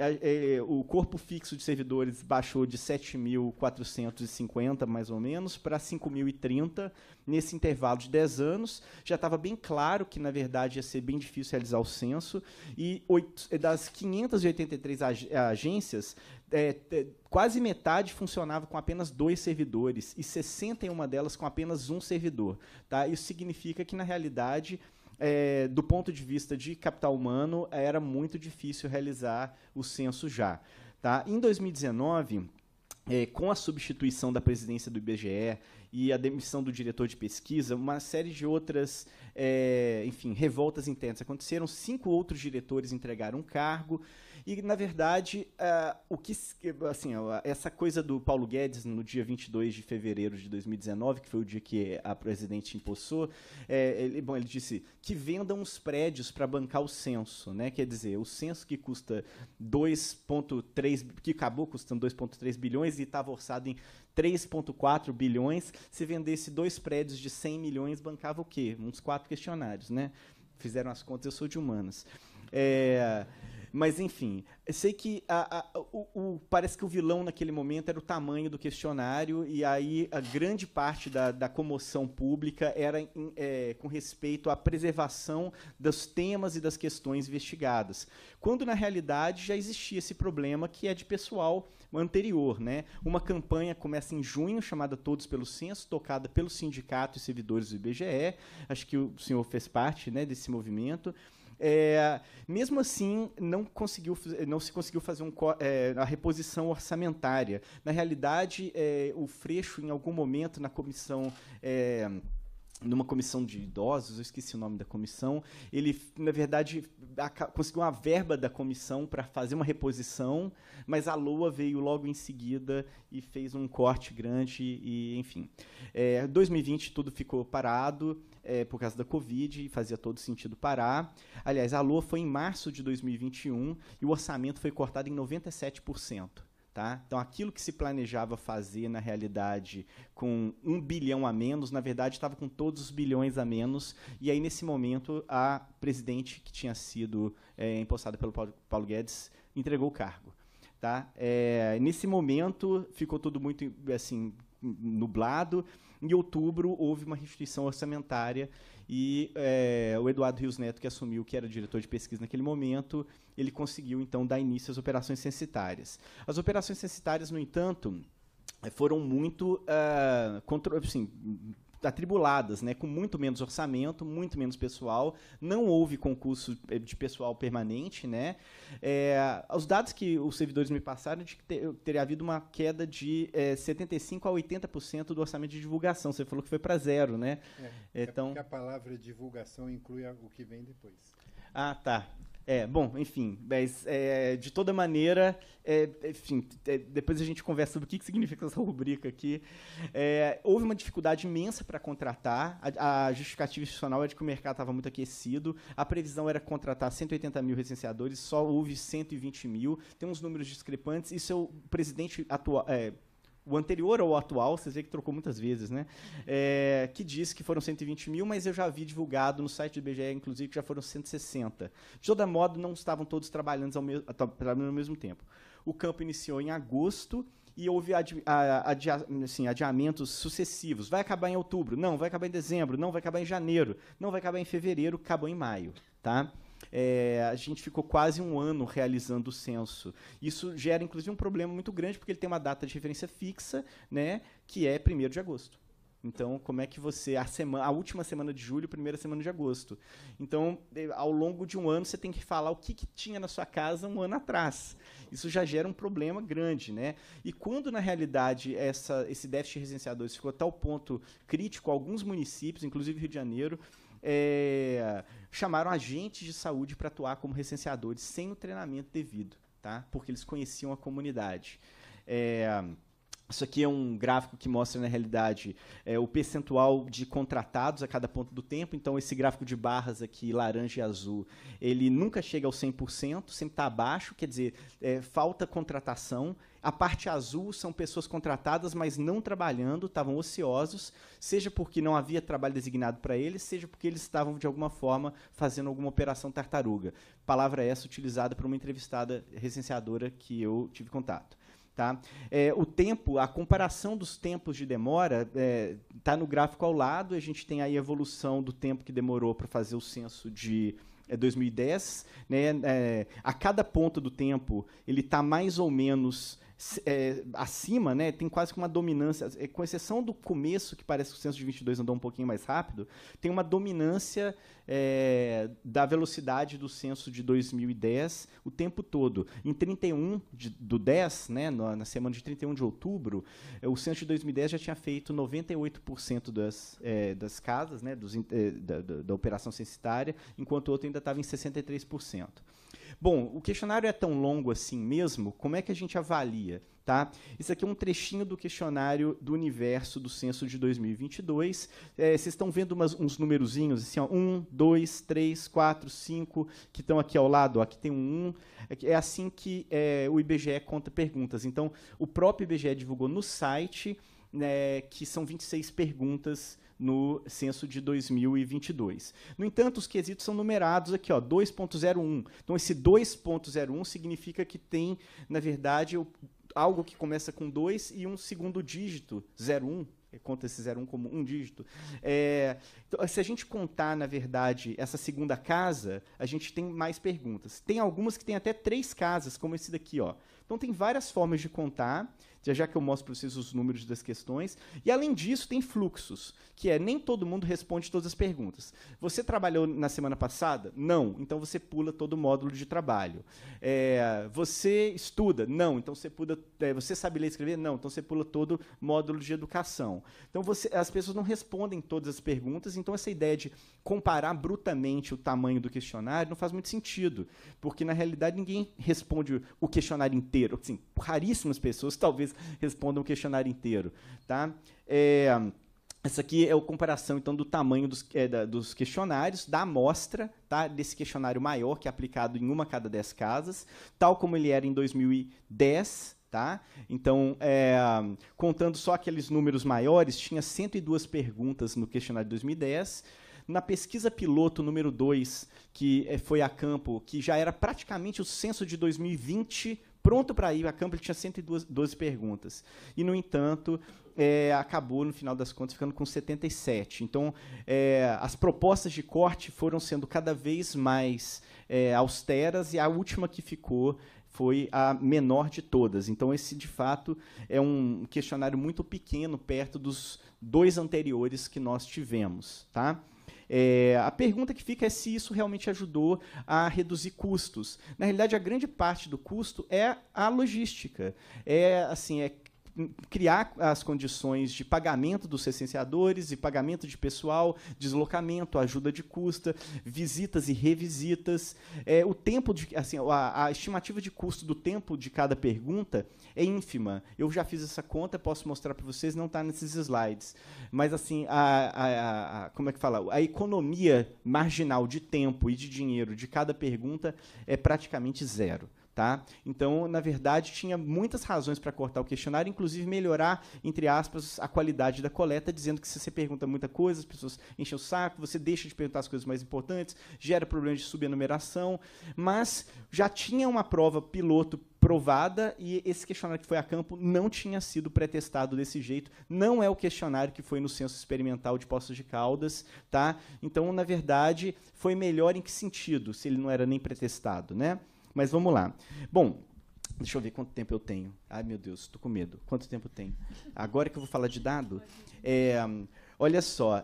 o corpo fixo de servidores baixou de 7.450, mais ou menos, para 5.030 nesse intervalo de 10 anos. Já estava bem claro que, na verdade, ia ser bem difícil realizar o censo. E das 583 agências, quase metade funcionava com apenas 2 servidores e 61 delas com apenas 1 servidor. Tá? Isso significa que, na realidade, do ponto de vista de capital humano, era muito difícil realizar o censo já. Tá? Em 2019, com a substituição da presidência do IBGE e a demissão do diretor de pesquisa, uma série de outras enfim, revoltas internas aconteceram. 5 outros diretores entregaram cargo. E, na verdade, essa coisa do Paulo Guedes, no dia 22 de fevereiro de 2019, que foi o dia que a presidente empossou, ele disse que vendam os prédios para bancar o censo. Né? Quer dizer, o censo que custa 2,3, que acabou custando 2,3 bilhões e estava orçado em 3,4 bilhões, se vendesse 2 prédios de 100 milhões, bancava o quê? Uns 4 questionários. Né? Fizeram as contas, eu sou de humanas. Mas, enfim, eu sei que parece que o vilão naquele momento era o tamanho do questionário, e aí a grande parte da comoção pública era com respeito à preservação dos temas e das questões investigadas, quando, na realidade, já existia esse problema que é de pessoal anterior. Né? Uma campanha começa em junho, chamada Todos pelo Censo, tocada pelo sindicato e servidores do IBGE. Acho que o senhor fez parte, né, desse movimento. Mesmo assim, não se conseguiu fazer a reposição orçamentária. Na realidade, o Freixo, em algum momento, na comissão... numa comissão de idosos, eu esqueci o nome da comissão, ele, na verdade, conseguiu uma verba da comissão para fazer uma reposição, mas a LOA veio logo em seguida e fez um corte grande, e, enfim. Em 2020, tudo ficou parado por causa da Covid, e fazia todo sentido parar. Aliás, a LOA foi em março de 2021 e o orçamento foi cortado em 97%. Tá? Então, aquilo que se planejava fazer, na realidade, com 1 bilhão a menos, na verdade, estava com todos os bilhões a menos. E aí, nesse momento, a presidente, que tinha sido empossada pelo Paulo Guedes, entregou o cargo. Tá? Nesse momento, ficou tudo muito assim, nublado. Em outubro, houve uma restituição orçamentária e o Eduardo Rios Neto, que assumiu, que era diretor de pesquisa naquele momento, ele conseguiu, então, dar início às operações censitárias. As operações censitárias, no entanto, foram muito atribuladas, né, com muito menos orçamento, muito menos pessoal, não houve concurso de pessoal permanente. Né? Os dados que os servidores me passaram de que teria havido uma queda de 75% a 80% do orçamento de divulgação. Você falou que foi para 0, né? Então, porque a palavra divulgação inclui o que vem depois. Ah, tá. Bom, enfim, mas de toda maneira, enfim, depois a gente conversa sobre o que significa essa rubrica aqui. Houve uma dificuldade imensa para contratar. A justificativa institucional é de que o mercado estava muito aquecido. A previsão era contratar 180 mil recenseadores, só houve 120 mil. Tem uns números discrepantes. Isso é o presidente atual... o anterior ao atual, vocês veem que trocou muitas vezes, né? Que diz que foram 120 mil, mas eu já vi divulgado no site do IBGE, inclusive, que já foram 160. De todo modo, não estavam todos trabalhando ao mesmo tempo. O campo iniciou em agosto e houve adiamentos sucessivos. Vai acabar em outubro? Não. Vai acabar em dezembro? Não. Vai acabar em janeiro? Não. Vai acabar em fevereiro? Acabou em maio. Tá? a gente ficou quase um ano realizando o censo. Isso gera, inclusive, um problema muito grande, porque ele tem uma data de referência fixa, né, que é 1º de agosto. Então, como é que você... A última semana de julho, primeira semana de agosto. Então, ao longo de um ano, você tem que falar o que tinha na sua casa um ano atrás. Isso já gera um problema grande, né? E quando, na realidade, esse déficit recenseador ficou a tal ponto crítico, alguns municípios, inclusive Rio de Janeiro, chamaram agentes de saúde para atuar como recenseadores sem o treinamento devido, tá? Porque eles conheciam a comunidade. Isso aqui é um gráfico que mostra, na realidade, o percentual de contratados a cada ponto do tempo. Então, esse gráfico de barras aqui, laranja e azul, ele nunca chega ao 100%, sempre está abaixo, quer dizer, falta contratação. A parte azul são pessoas contratadas, mas não trabalhando, estavam ociosos, seja porque não havia trabalho designado para eles, seja porque eles estavam, de alguma forma, fazendo alguma operação tartaruga. Palavra essa utilizada por uma entrevistada recenseadora que eu tive contato. Tá? O tempo, a comparação dos tempos de demora está no gráfico ao lado. A gente tem aí a evolução do tempo que demorou para fazer o censo de 2010. Né? A cada ponto do tempo, ele está mais ou menos acima, né? Tem quase que uma dominância, com exceção do começo, que parece que o censo de 22 andou um pouquinho mais rápido, tem uma dominância da velocidade do censo de 2010 o tempo todo. Em 31 do 10, né, na semana de 31 de outubro, o censo de 2010 já tinha feito 98% das casas, né, da operação censitária, enquanto o outro ainda estava em 63%. Bom, o questionário é tão longo assim mesmo, como é que a gente avalia? Tá? Isso aqui é um trechinho do questionário do universo do censo de 2022. Vocês estão vendo uns numerozinhos, assim, ó, 1, 2, 3, 4, 5, que estão aqui ao lado. Ó, aqui tem um 1. É assim que o IBGE conta perguntas. Então, o próprio IBGE divulgou no site, né, que são 26 perguntas no censo de 2022. No entanto, os quesitos são numerados aqui, 2.01. Então, esse 2.01 significa que tem, na verdade, algo que começa com 2 e um segundo dígito, 01, conta esse 01 como um dígito. Então, se a gente contar, na verdade, essa segunda casa, a gente tem mais perguntas. Tem algumas que têm até 3 casas, como esse daqui. Ó. Então, tem várias formas de contar, já que eu mostro para vocês os números das questões. E, além disso, tem fluxos, que nem todo mundo responde todas as perguntas. Você trabalhou na semana passada? Não. Então, você pula todo o módulo de trabalho. Você estuda? Não. Então, você sabe ler e escrever? Não. Então, você pula todo o módulo de educação. Então, as pessoas não respondem todas as perguntas. Então, essa ideia de comparar brutamente o tamanho do questionário não faz muito sentido, porque, na realidade, ninguém responde o questionário inteiro. Assim, raríssimas pessoas, talvez, respondam o questionário inteiro. Tá? Essa aqui é a comparação, então, do tamanho dos questionários, da amostra, tá? Desse questionário maior, que é aplicado em uma a cada 10 casas, tal como ele era em 2010. Tá? Então, contando só aqueles números maiores, tinha 102 perguntas no questionário de 2010. Na pesquisa piloto número 2, que foi a campo, que já era praticamente o censo de 2020, pronto para ir a campo, ele tinha 112 perguntas. E, no entanto, acabou, no final das contas, ficando com 77. Então, as propostas de corte foram sendo cada vez mais austeras, e a última que ficou foi a menor de todas. Então, esse, de fato, é um questionário muito pequeno, perto dos 2 anteriores que nós tivemos. Tá? A pergunta que fica é se isso realmente ajudou a reduzir custos. Na realidade, a grande parte do custo é a logística. Criar as condições de pagamento dos recenseadores e pagamento de pessoal, deslocamento, ajuda de custa, visitas e revisitas. O tempo a estimativa de custo do tempo de cada pergunta é ínfima. Eu já fiz essa conta, posso mostrar para vocês, não está nesses slides. Mas assim, como é que fala? A economia marginal de tempo e de dinheiro de cada pergunta é praticamente zero. Tá? Então, na verdade, tinha muitas razões para cortar o questionário, inclusive melhorar, entre aspas, a qualidade da coleta, dizendo que se você pergunta muita coisa, as pessoas enchem o saco, você deixa de perguntar as coisas mais importantes, gera problemas de subenumeração, mas já tinha uma prova piloto provada e esse questionário que foi a campo não tinha sido pré-testado desse jeito, não é o questionário que foi no censo experimental de Poços de Caldas, tá? Então, na verdade, foi melhor em que sentido, se ele não era nem pré-testado, né? Mas vamos lá. Bom, deixa eu ver quanto tempo eu tenho. Ai, meu Deus, estou com medo. Quanto tempo eu tenho? Agora que eu vou falar de dado, olha só,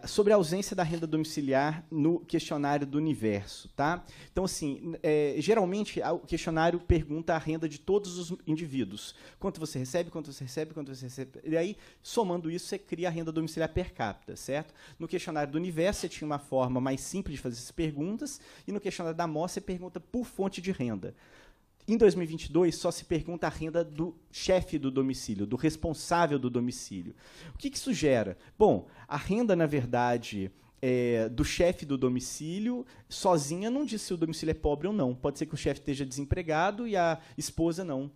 sobre a ausência da renda domiciliar no questionário do Universo. Tá? Então, assim, geralmente, o questionário pergunta a renda de todos os indivíduos. Quanto você recebe, quanto você recebe, quanto você recebe. E aí, somando isso, você cria a renda domiciliar per capita, certo? No questionário do Universo, você tinha uma forma mais simples de fazer essas perguntas, e no questionário da MOS, você pergunta por fonte de renda. Em 2022, só se pergunta a renda do chefe do domicílio, do responsável do domicílio. O que isso gera? Bom, a renda, na verdade, do chefe do domicílio, sozinha, não diz se o domicílio é pobre ou não. Pode ser que o chefe esteja desempregado e a esposa não.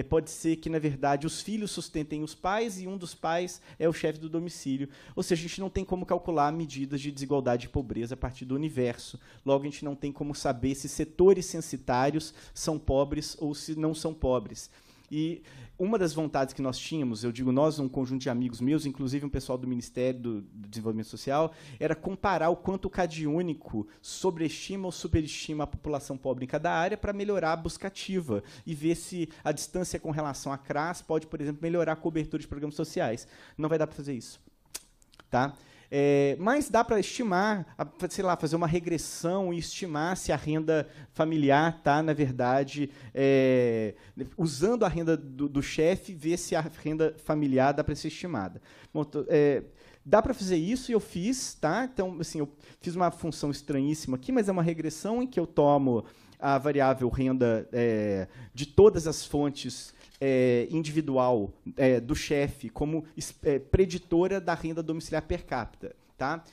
Pode ser que, na verdade, os filhos sustentem os pais e um dos pais é o chefe do domicílio. Ou seja, a gente não tem como calcular medidas de desigualdade e pobreza a partir do Universo. Logo, a gente não tem como saber se setores censitários são pobres ou se não são pobres. E uma das vontades que nós tínhamos, eu digo nós, um conjunto de amigos meus, inclusive um pessoal do Ministério do Desenvolvimento Social, era comparar o quanto o CadÚnico sobreestima ou superestima a população pobre em cada área para melhorar a buscativa e ver se a distância com relação à CRAS pode, por exemplo, melhorar a cobertura de programas sociais. Não vai dar para fazer isso. Tá? Mas dá para estimar, sei lá, fazer uma regressão e estimar se a renda familiar está, na verdade, usando a renda do chefe, ver se a renda familiar dá para ser estimada. Bom, dá para fazer isso e eu fiz, tá? Então, assim, eu fiz uma função estranhíssima aqui, mas é uma regressão em que eu tomo a variável renda de todas as fontes individual do chefe como preditora da renda domiciliar per capita. Tá?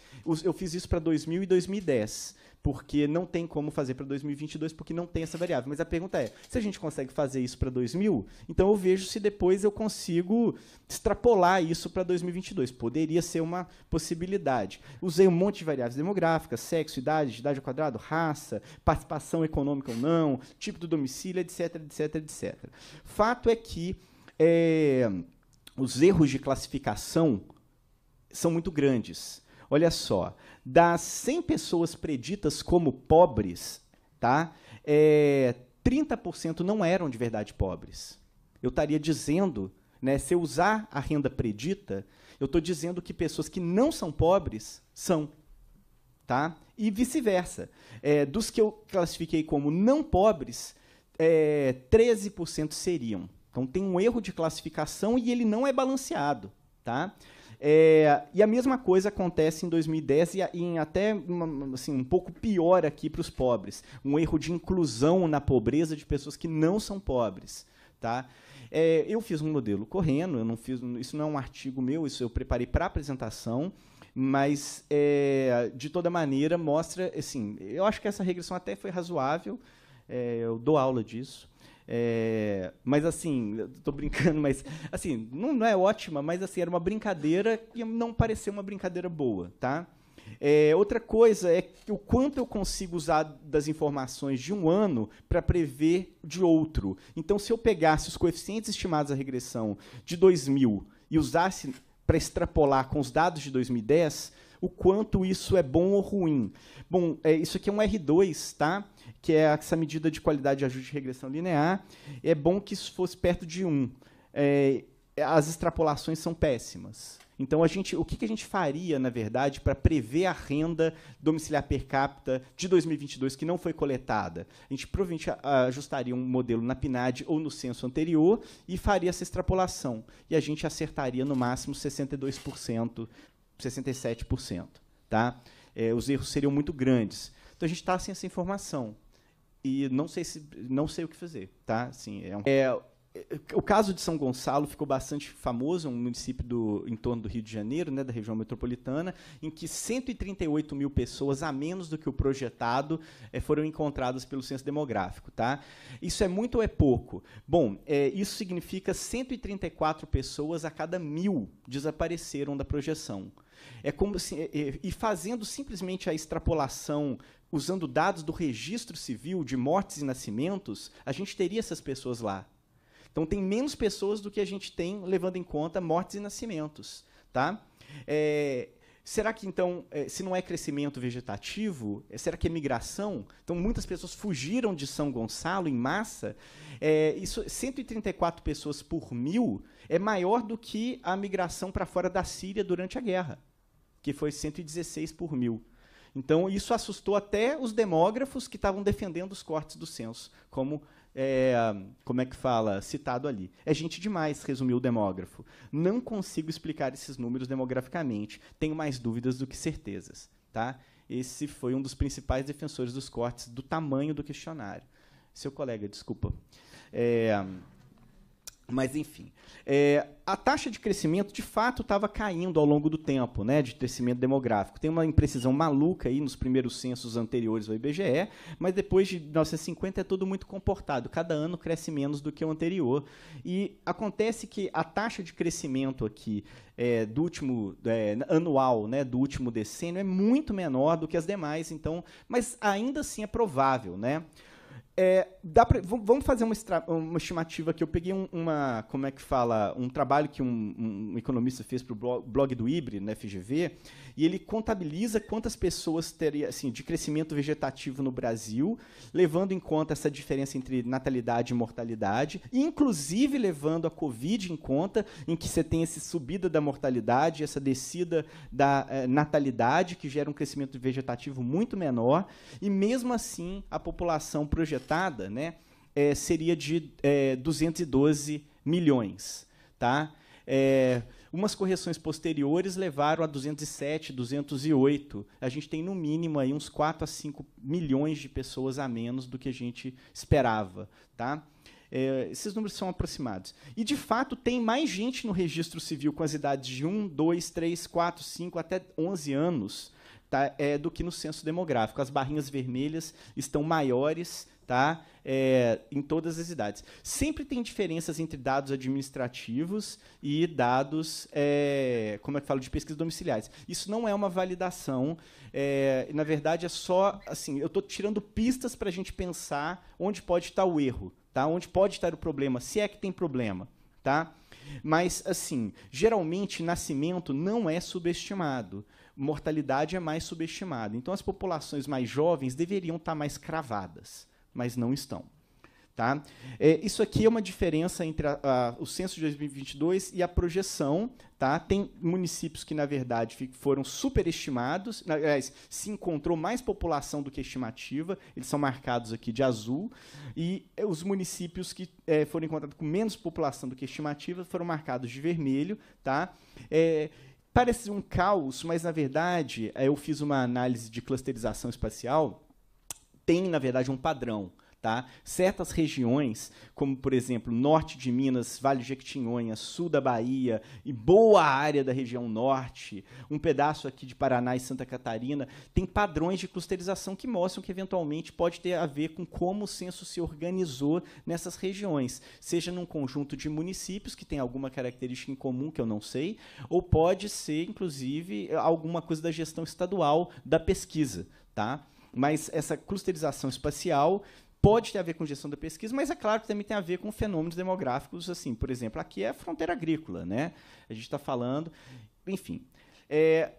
Eu fiz isso para 2000 e 2010, porque não tem como fazer para 2022, porque não tem essa variável. Mas a pergunta é, se a gente consegue fazer isso para 2000, então eu vejo se depois eu consigo extrapolar isso para 2022. Poderia ser uma possibilidade. Usei um monte de variáveis demográficas, sexo, idade ao quadrado, raça, participação econômica ou não, tipo do domicílio, etc, etc, etc. Fato é que os erros de classificação são muito grandes. Olha só, das 100 pessoas preditas como pobres, tá, 30% não eram de verdade pobres. Eu estaria dizendo, né, se eu usar a renda predita, eu estou dizendo que pessoas que não são pobres são. Tá? E vice-versa. Dos que eu classifiquei como não pobres, 13% seriam. Então, tem um erro de classificação e ele não é balanceado. Tá? E a mesma coisa acontece em 2010 e em até assim, um pouco pior aqui para os pobres. Um erro de inclusão na pobreza de pessoas que não são pobres. Tá? Eu fiz um modelo correndo, eu não fiz, isso não é um artigo meu, isso eu preparei para apresentação, mas, de toda maneira, mostra... Assim, eu acho que essa regressão até foi razoável, eu dou aula disso. Mas, assim, estou brincando, mas assim, não é ótima, mas assim, era uma brincadeira e não pareceu uma brincadeira boa. Tá? Outra coisa é o quanto eu consigo usar das informações de um ano para prever de outro. Então, se eu pegasse os coeficientes estimados da regressão de 2000 e usasse para extrapolar com os dados de 2010, o quanto isso é bom ou ruim. Bom, isso aqui é um R2, tá? Que é essa medida de qualidade de ajuste de regressão linear. É bom que isso fosse perto de 1. As extrapolações são péssimas. Então, o que a gente faria, na verdade, para prever a renda domiciliar per capita de 2022 que não foi coletada? A gente provavelmente ajustaria um modelo na PNAD ou no censo anterior e faria essa extrapolação. E a gente acertaria, no máximo, 62%, 67%. Tá? Os erros seriam muito grandes. Então, a gente está sem essa informação. E não sei o que fazer. Tá? Assim, o caso de São Gonçalo ficou bastante famoso, é um município em torno do Rio de Janeiro, né, da região metropolitana, em que 138 mil pessoas, a menos do que o projetado, foram encontradas pelo censo demográfico. Tá? Isso é muito ou é pouco? Bom, isso significa 134 pessoas a cada 1.000 desapareceram da projeção. É como se, e fazendo simplesmente a extrapolação, usando dados do registro civil de mortes e nascimentos, a gente teria essas pessoas lá. Então, tem menos pessoas do que a gente tem, levando em conta mortes e nascimentos. Tá? Será que, então, se não é crescimento vegetativo, será que é migração? Então, muitas pessoas fugiram de São Gonçalo em massa. Isso, 134 pessoas por 1.000 é maior do que a migração para fora da Síria durante a guerra, que foi 116 por 1.000. Então, isso assustou até os demógrafos que estavam defendendo os cortes do censo, como é que fala, citado ali. É gente demais, resumiu o demógrafo. Não consigo explicar esses números demograficamente. Tenho mais dúvidas do que certezas. Tá? Esse foi um dos principais defensores dos cortes, do tamanho do questionário. Seu colega, desculpa. Mas, enfim, a taxa de crescimento, de fato, estava caindo ao longo do tempo, né, de crescimento demográfico. Tem uma imprecisão maluca aí nos primeiros censos anteriores ao IBGE, mas depois de 1950 é tudo muito comportado. Cada ano cresce menos do que o anterior. E acontece que a taxa de crescimento aqui do último anual, né, do último decênio, é muito menor do que as demais, então, mas ainda assim é provável, né? Vamos fazer uma estimativa que eu peguei um trabalho que um economista fez para o blog do IBRE, na FGV, e ele contabiliza quantas pessoas teria assim, de crescimento vegetativo no Brasil, levando em conta essa diferença entre natalidade e mortalidade, e inclusive levando a Covid em conta, em que você tem essa subida da mortalidade, essa descida da natalidade, que gera um crescimento vegetativo muito menor, e mesmo assim a população projetada, né, seria de 212 milhões. Tá? Umas correções posteriores levaram a 207, 208. A gente tem, no mínimo, aí, uns 4 a 5 milhões de pessoas a menos do que a gente esperava. Tá? Esses números são aproximados. E, de fato, tem mais gente no registro civil com as idades de 1, 2, 3, 4, 5, até 11 anos, tá, do que no censo demográfico. As barrinhas vermelhas estão maiores, tá, em todas as idades. Sempre tem diferenças entre dados administrativos e dados, de pesquisas domiciliares. Isso não é uma validação. Na verdade, é só, assim, eu estou tirando pistas para a gente pensar onde pode estar o erro, tá? Onde pode estar o problema, se é que tem problema. Tá? Mas, assim, geralmente, nascimento não é subestimado. Mortalidade é mais subestimada. Então, as populações mais jovens deveriam estar mais cravadas, mas não estão. Tá? Isso aqui é uma diferença entre o censo de 2022 e a projeção. Tá? Tem municípios que, na verdade, foram superestimados. Aliás, se encontrou mais população do que a estimativa. Eles são marcados aqui de azul. E os municípios que foram encontrados com menos população do que a estimativa foram marcados de vermelho. Tá? Parece um caos, mas, na verdade, eu fiz uma análise de clusterização espacial. Tem, na verdade, um padrão. Tá? Certas regiões, como, por exemplo, norte de Minas, Vale de Jequitinhonha, sul da Bahia e boa área da região norte, um pedaço aqui de Paraná e Santa Catarina, tem padrões de clusterização que mostram que, eventualmente, pode ter a ver com como o censo se organizou nessas regiões, seja num conjunto de municípios que tem alguma característica em comum, que eu não sei, ou pode ser, inclusive, alguma coisa da gestão estadual da pesquisa. Tá? Mas essa clusterização espacial pode ter a ver com gestão da pesquisa, mas é claro que também tem a ver com fenômenos demográficos, assim, por exemplo, aqui é a fronteira agrícola, né? A gente está falando, enfim.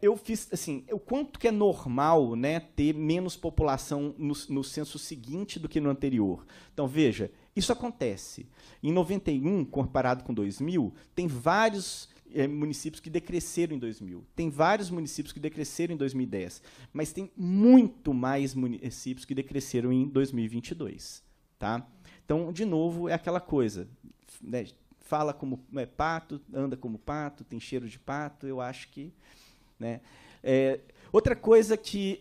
Eu fiz, assim, o quanto que é normal, né, ter menos população no censo seguinte do que no anterior. Então, veja, isso acontece. Em 91, comparado com 2000, tem vários municípios que decresceram em 2000. Tem vários municípios que decresceram em 2010, mas tem muito mais municípios que decresceram em 2022. Tá? Então, de novo, é aquela coisa, né? Fala como pato, anda como pato, tem cheiro de pato, eu acho que... Né? Outra coisa que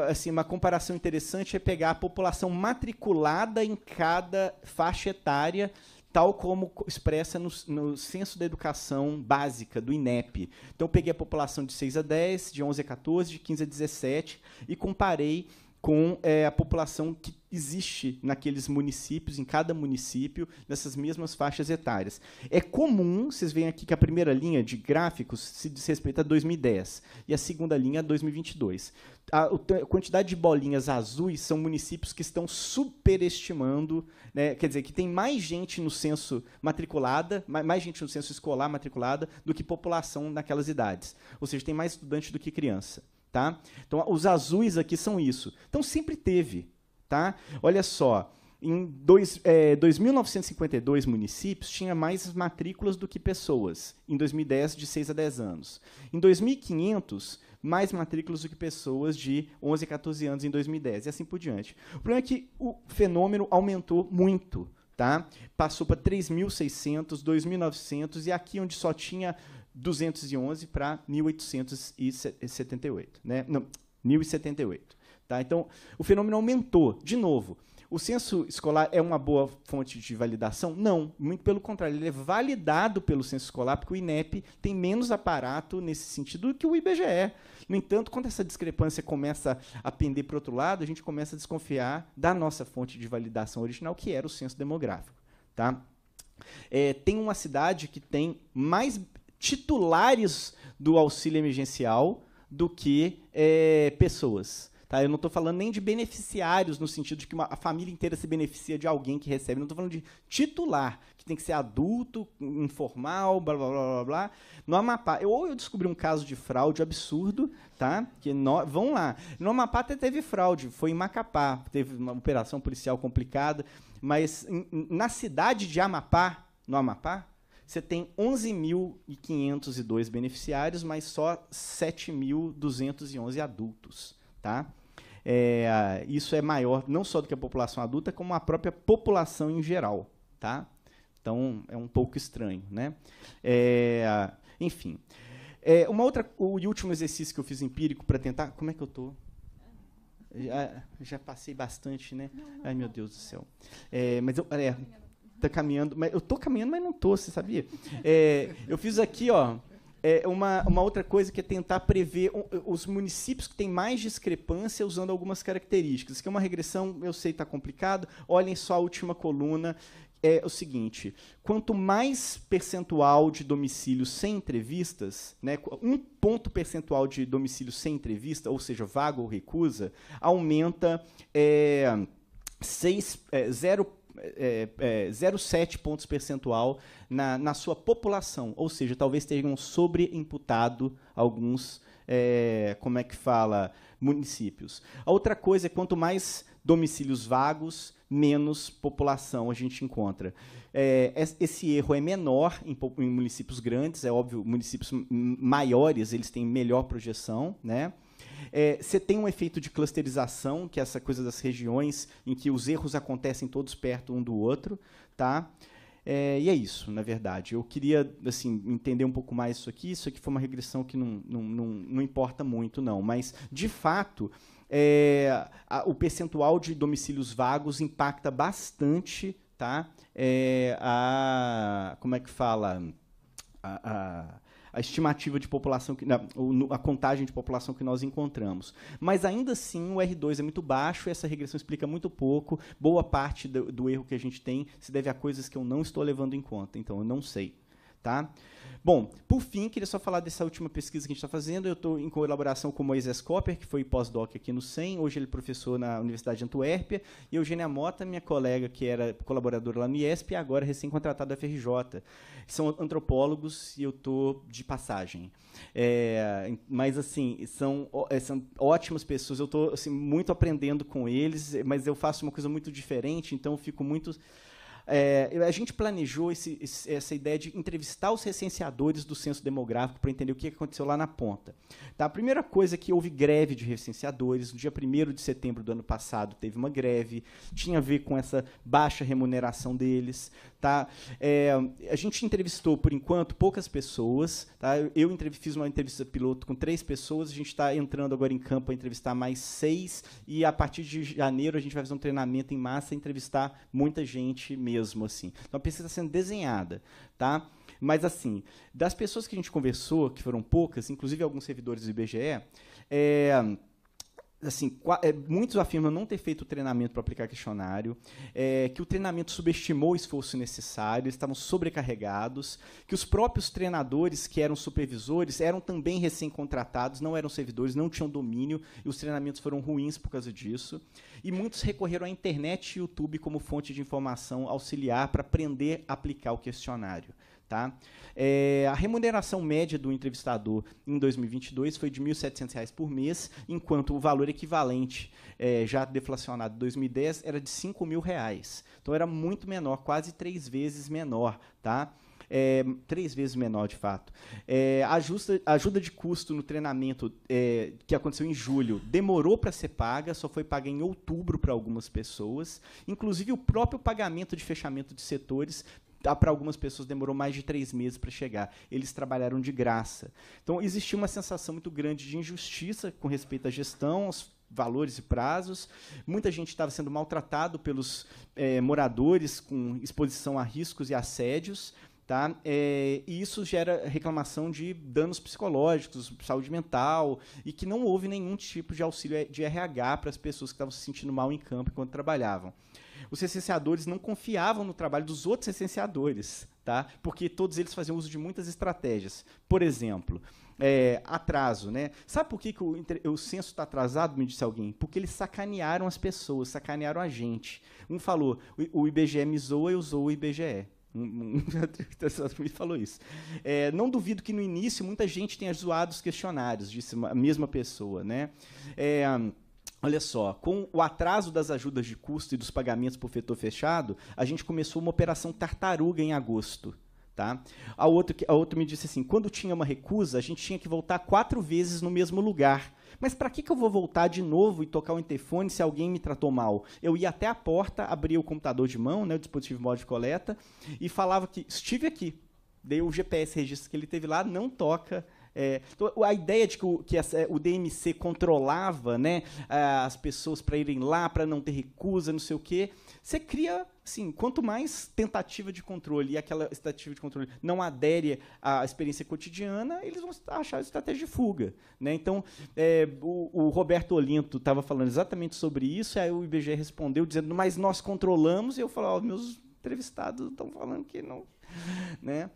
assim, uma comparação interessante é pegar a população matriculada em cada faixa etária. tal como expressa no Censo da Educação Básica, do INEP. Então, eu peguei a população de 6 a 10, de 11 a 14, de 15 a 17, e comparei com a população que existe naqueles municípios, em cada município, nessas mesmas faixas etárias. É comum, vocês veem aqui que a primeira linha de gráficos se diz respeito a 2010, e a segunda linha a 2022. A quantidade de bolinhas azuis são municípios que estão superestimando, né, quer dizer, que tem mais gente no censo matriculada, mais gente no censo escolar matriculada, do que população naquelas idades. Ou seja, tem mais estudante do que criança. Tá? Então, os azuis aqui são isso. Então, sempre teve. Tá? Olha só, em 2.952 municípios, tinha mais matrículas do que pessoas. Em 2010, de 6 a 10 anos. Em 2.500, mais matrículas do que pessoas de 11 a 14 anos em 2010, e assim por diante. O problema é que o fenômeno aumentou muito. Tá? Passou para 3.600, 2.900, e aqui onde só tinha 211 para 1.878, né? Não, 1.078. Tá? Então, o fenômeno aumentou. De novo, o censo escolar é uma boa fonte de validação? Não, muito pelo contrário. Ele é validado pelo censo escolar porque o INEP tem menos aparato nesse sentido do que o IBGE. No entanto, quando essa discrepância começa a pender para o outro lado, a gente começa a desconfiar da nossa fonte de validação original, que era o censo demográfico. Tá? Tem uma cidade que tem mais titulares do auxílio emergencial do que pessoas. Tá? Eu não estou falando nem de beneficiários, no sentido de que a família inteira se beneficia de alguém que recebe. Não estou falando de titular, que tem que ser adulto, informal, blá, blá, blá, blá, blá. No Amapá, eu descobri um caso de fraude absurdo, tá? Vão lá. No Amapá até teve fraude, foi em Macapá, teve uma operação policial complicada, mas na cidade de Amapá, no Amapá, você tem 11.502 beneficiários, mas só 7.211 adultos. Tá? Isso é maior, não só do que a população adulta, como a própria população em geral. Tá? Então, é um pouco estranho. Né? Enfim. O último exercício que eu fiz empírico para tentar... Como é que eu estou? Já passei bastante, né? Ai, meu Deus do céu. Mas eu... Tá caminhando, mas eu estou caminhando, mas não estou, você sabia? Eu fiz aqui, ó, uma outra coisa que é tentar prever os municípios que têm mais discrepância usando algumas características. Que é uma regressão, eu sei, está complicado. Olhem só a última coluna. É o seguinte: quanto mais percentual de domicílios sem entrevistas, né, 1 ponto percentual de domicílio sem entrevista, ou seja, vaga ou recusa, aumenta 0,7 pontos percentual na sua população, ou seja, talvez tenham sobreimputado alguns, municípios. A outra coisa é quanto mais domicílios vagos, menos população a gente encontra. Esse erro é menor em municípios grandes, é óbvio, municípios maiores eles têm melhor projeção, né? Você tem um efeito de clusterização, que é essa coisa das regiões em que os erros acontecem todos perto um do outro. Tá? E é isso, na verdade. Eu queria assim, entender um pouco mais isso aqui. Isso aqui foi uma regressão que não importa muito, não. Mas, de fato, o percentual de domicílios vagos impacta bastante, tá? A estimativa de população, a contagem de população que nós encontramos. Mas, ainda assim, o R2 é muito baixo, essa regressão explica muito pouco, boa parte do erro que a gente tem se deve a coisas que eu não estou levando em conta, então eu não sei. Tá? Bom, por fim, queria só falar dessa última pesquisa que a gente está fazendo. Eu estou em colaboração com o Moisés Copper, que foi pós-doc aqui no SEM, hoje ele é professor na Universidade de Antuérpia, e Eugênia Mota, minha colega, que era colaboradora lá no IESP, e agora recém-contratada da FRJ. São antropólogos e eu estou de passagem. Mas, assim, são ótimas pessoas, eu estou assim, muito aprendendo com eles, mas eu faço uma coisa muito diferente, então eu fico muito... a gente planejou essa ideia de entrevistar os recenseadores do censo demográfico para entender o que aconteceu lá na ponta. Tá? A primeira coisa é que houve greve de recenseadores. No dia 1º de setembro do ano passado teve uma greve, tinha a ver com essa baixa remuneração deles. Tá? A gente entrevistou, por enquanto, poucas pessoas. Tá? Eu fiz uma entrevista piloto com 3 pessoas, a gente está entrando agora em campo para entrevistar mais 6, e a partir de janeiro a gente vai fazer um treinamento em massa e entrevistar muita gente mesmo. Assim. Então, a pesquisa está sendo desenhada. Tá? Mas, assim, das pessoas que a gente conversou, que foram poucas, inclusive alguns servidores do IBGE, assim, muitos afirmam não ter feito o treinamento para aplicar questionário, que o treinamento subestimou o esforço necessário, eles estavam sobrecarregados, que os próprios treinadores, que eram supervisores, eram também recém-contratados, não eram servidores, não tinham domínio, e os treinamentos foram ruins por causa disso. E muitos recorreram à internet e YouTube como fonte de informação auxiliar para aprender a aplicar o questionário. Tá? A remuneração média do entrevistador em 2022 foi de R$ 1.700 por mês, enquanto o valor equivalente, já deflacionado em 2010, era de R$ 5.000. Então, era muito menor, quase 3 vezes menor. Tá? 3 vezes menor, de fato. A ajuda de custo no treinamento que aconteceu em julho demorou para ser paga, só foi paga em outubro para algumas pessoas. Inclusive, o próprio pagamento de fechamento de setores para algumas pessoas demorou mais de 3 meses para chegar. Eles trabalharam de graça. Então, existia uma sensação muito grande de injustiça com respeito à gestão, aos valores e prazos. Muita gente estava sendo maltratado pelos moradores com exposição a riscos e assédios. Tá? E isso gera reclamação de danos psicológicos, saúde mental, e que não houve nenhum tipo de auxílio de RH para as pessoas que estavam se sentindo mal em campo enquanto trabalhavam. Os recenseadores não confiavam no trabalho dos outros recenseadores, tá? Porque todos eles faziam uso de muitas estratégias. Por exemplo, atraso. Né? Sabe por que o censo está atrasado, me disse alguém? Porque eles sacanearam as pessoas, sacanearam a gente. Um falou, o IBGE me zoa, eu zoo o IBGE. Me falou isso. Não duvido que no início muita gente tenha zoado os questionários, disse a mesma pessoa. Né? Olha só, com o atraso das ajudas de custo e dos pagamentos por setor fechado, a gente começou uma operação tartaruga em agosto. Tá? A outra me disse assim, quando tinha uma recusa, a gente tinha que voltar 4 vezes no mesmo lugar. Mas para que eu vou voltar de novo e tocar o interfone se alguém me tratou mal? Eu ia até a porta, abria o computador de mão, né, o dispositivo móvel de coleta, e falava que estive aqui. Daí o GPS registro que ele teve lá, não toca. Então, a ideia de que o DMC controlava, né, as pessoas para irem lá, para não ter recusa, não sei o quê, você cria, assim, quanto mais tentativa de controle e aquela tentativa de controle não adere à experiência cotidiana, eles vão achar estratégia de fuga. Né? Então, o Roberto Olinto estava falando exatamente sobre isso, aí o IBGE respondeu dizendo, mas nós controlamos, e eu falei, meus entrevistados estão falando que não. Né?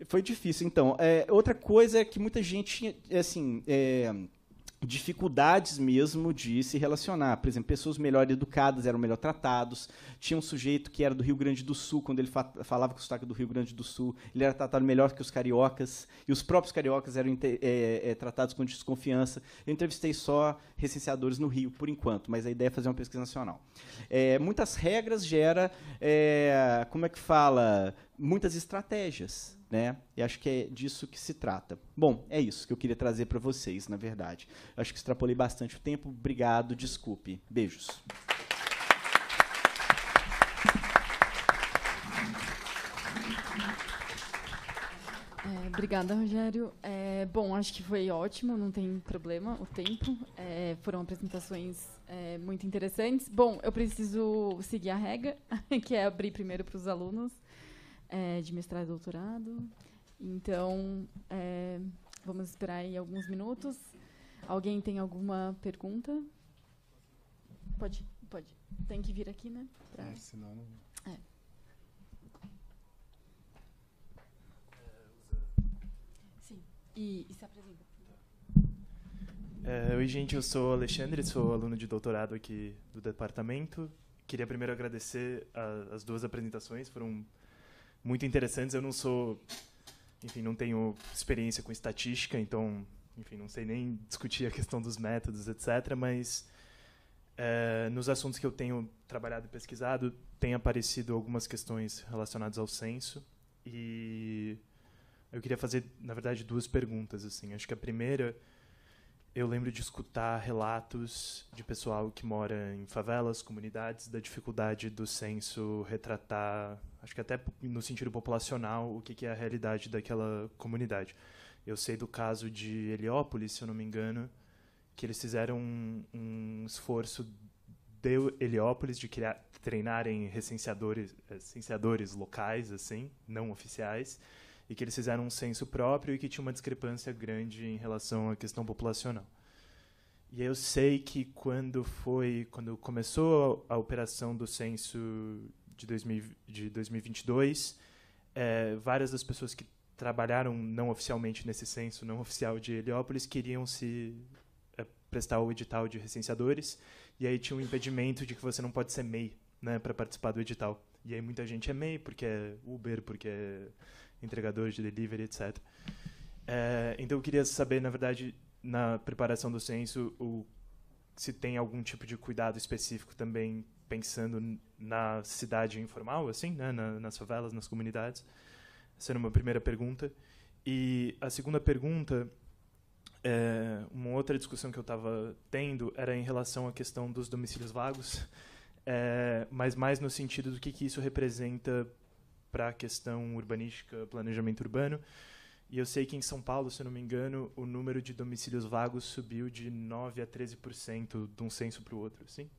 Foi difícil. Então, outra coisa é que muita gente tinha dificuldades mesmo de se relacionar. Por exemplo, pessoas melhor educadas eram melhor tratados. Tinha um sujeito que era do Rio Grande do Sul, quando ele falava com o sotaque do Rio Grande do Sul, ele era tratado melhor que os cariocas, e os próprios cariocas eram tratados com desconfiança. Eu entrevistei só recenseadores no Rio, por enquanto, mas a ideia é fazer uma pesquisa nacional. Muitas regras gera, muitas estratégias. Né? E acho que é disso que se trata. Bom, é isso que eu queria trazer para vocês, na verdade. Acho que extrapolei bastante o tempo. Obrigado, desculpe. Beijos. Obrigada, Rogério. Bom, acho que foi ótimo, não tem problema o tempo. Foram apresentações muito interessantes. Bom, eu preciso seguir a regra, que é abrir primeiro para os alunos de mestrado e doutorado. Então, vamos esperar aí alguns minutos. Alguém tem alguma pergunta? Pode. Tem que vir aqui, né? Senão não... Sim. E se apresenta. Oi, gente. Eu sou Alexandre, sou aluno de doutorado aqui do departamento. Queria primeiro agradecer as 2 apresentações, foram muito interessantes. Eu não tenho experiência com estatística, então, não sei nem discutir a questão dos métodos, etc. Mas nos assuntos que eu tenho trabalhado e pesquisado, tem aparecido algumas questões relacionadas ao censo. E eu queria fazer, na verdade, 2 perguntas. Assim. Acho que a primeira eu lembro de escutar relatos de pessoal que mora em favelas, comunidades, da dificuldade do censo retratar, acho que até no sentido populacional, o que é a realidade daquela comunidade. Eu sei do caso de Heliópolis, se eu não me engano, que eles fizeram um esforço de Heliópolis de treinarem recenseadores locais, assim, não oficiais, e que eles fizeram um censo próprio e que tinha uma discrepância grande em relação à questão populacional. E eu sei que quando começou a operação do censo de 2022, várias das pessoas que trabalharam não oficialmente nesse censo não oficial de Heliópolis queriam se prestar o edital de recenseadores, e aí tinha um impedimento de que você não pode ser MEI, né, para participar do edital. E aí muita gente é MEI porque é Uber, porque é entregador de delivery, etc. Então eu queria saber, na verdade, na preparação do censo, se tem algum tipo de cuidado específico também pensando na cidade informal, assim, né, nas favelas, nas comunidades. Essa era uma primeira pergunta. E a segunda pergunta, uma outra discussão que eu estava tendo era em relação à questão dos domicílios vagos, mas mais no sentido do que isso representa para a questão urbanística, planejamento urbano. E eu sei que em São Paulo, se eu não me engano, o número de domicílios vagos subiu de 9% a 13% de um censo para o outro. Assim.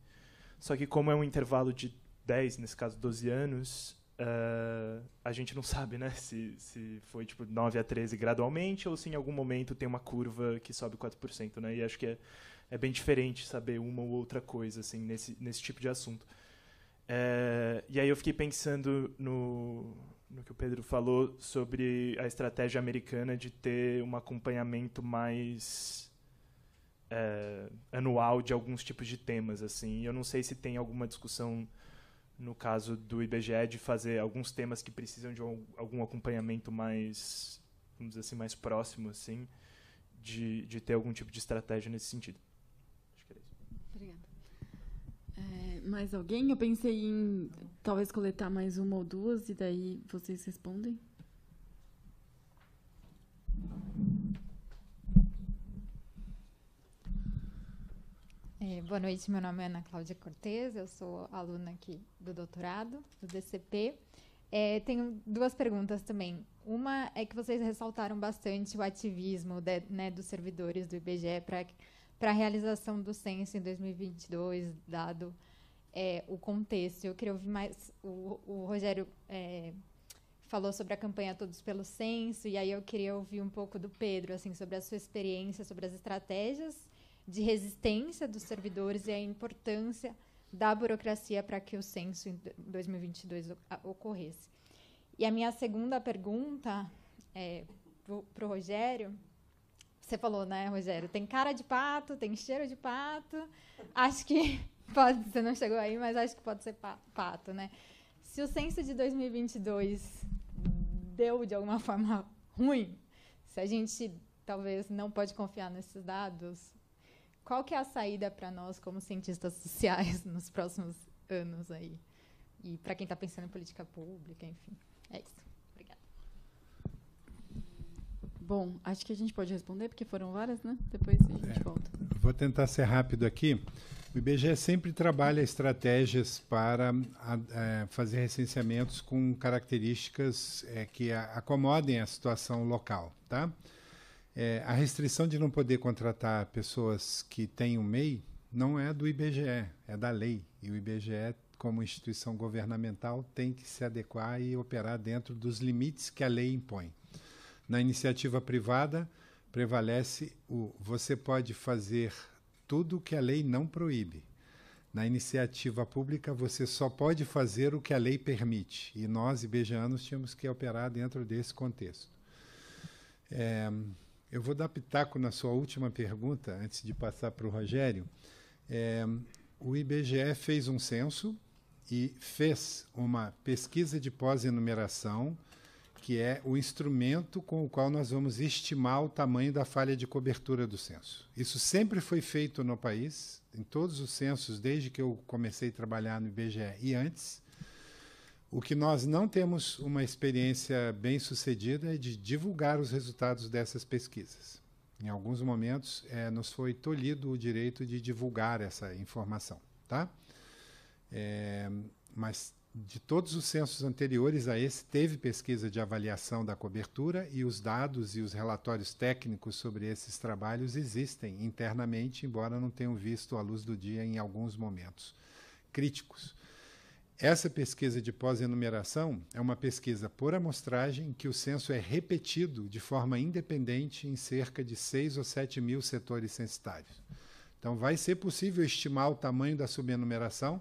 Só que como é um intervalo de 10, nesse caso 12 anos, a gente não sabe, né, se foi tipo 9 a 13 gradualmente ou se em algum momento tem uma curva que sobe 4%. Né? E acho que é bem diferente saber uma ou outra coisa assim, nesse tipo de assunto. E aí eu fiquei pensando no que o Pedro falou sobre a estratégia americana de ter um acompanhamento mais anual de alguns tipos de temas. Assim. Eu não sei se tem alguma discussão, no caso do IBGE, de fazer alguns temas que precisam de algum acompanhamento mais, vamos dizer assim, mais próximo, assim, de ter algum tipo de estratégia nesse sentido. Acho que era isso. Obrigada. Mais alguém? Eu pensei em talvez coletar mais uma ou duas e daí vocês respondem. Boa noite, meu nome é Ana Cláudia Cortez, eu sou aluna aqui do doutorado, do DCP. Tenho duas perguntas também. Uma é que vocês ressaltaram bastante o ativismo dos servidores do IBGE para a realização do censo em 2022, dado o contexto. Eu queria ouvir mais. O Rogério falou sobre a campanha Todos pelo Censo, e aí eu queria ouvir um pouco do Pedro, assim, sobre a sua experiência, sobre as estratégias de resistência dos servidores e a importância da burocracia para que o censo em 2022 ocorresse. E a minha segunda pergunta para o Rogério. Você falou, né, Rogério? Tem cara de pato, tem cheiro de pato. Acho que você não chegou aí, mas acho que pode ser pato, né? Se o censo de 2022 deu de alguma forma ruim, se a gente talvez não pode confiar nesses dados, qual que é a saída para nós como cientistas sociais nos próximos anos aí? E para quem está pensando em política pública, enfim. É isso. Obrigada. Bom, acho que a gente pode responder, porque foram várias, né? Depois a gente volta. Vou tentar ser rápido aqui. O IBGE sempre trabalha estratégias para fazer recenseamentos com características que acomodem a situação local, tá? A restrição de não poder contratar pessoas que têm um MEI não é do IBGE, é da lei. E o IBGE, como instituição governamental, tem que se adequar e operar dentro dos limites que a lei impõe. Na iniciativa privada, prevalece você pode fazer tudo o que a lei não proíbe. Na iniciativa pública, você só pode fazer o que a lei permite. E nós, IBGeanos, tínhamos que operar dentro desse contexto. Eu vou dar pitaco na sua última pergunta, antes de passar para o Rogério. O IBGE fez um censo e fez uma pesquisa de pós-enumeração, que é o instrumento com o qual nós vamos estimar o tamanho da falha de cobertura do censo. Isso sempre foi feito no país, em todos os censos, desde que eu comecei a trabalhar no IBGE e antes. O que nós não temos uma experiência bem-sucedida é de divulgar os resultados dessas pesquisas. Em alguns momentos, nos foi tolhido o direito de divulgar essa informação. Tá? Mas, de todos os censos anteriores a esse, teve pesquisa de avaliação da cobertura e os dados e os relatórios técnicos sobre esses trabalhos existem internamente, embora não tenham visto a luz do dia em alguns momentos críticos. Essa pesquisa de pós-enumeração é uma pesquisa por amostragem em que o censo é repetido de forma independente em cerca de 6 ou 7 mil setores censitários. Então, vai ser possível estimar o tamanho da subenumeração,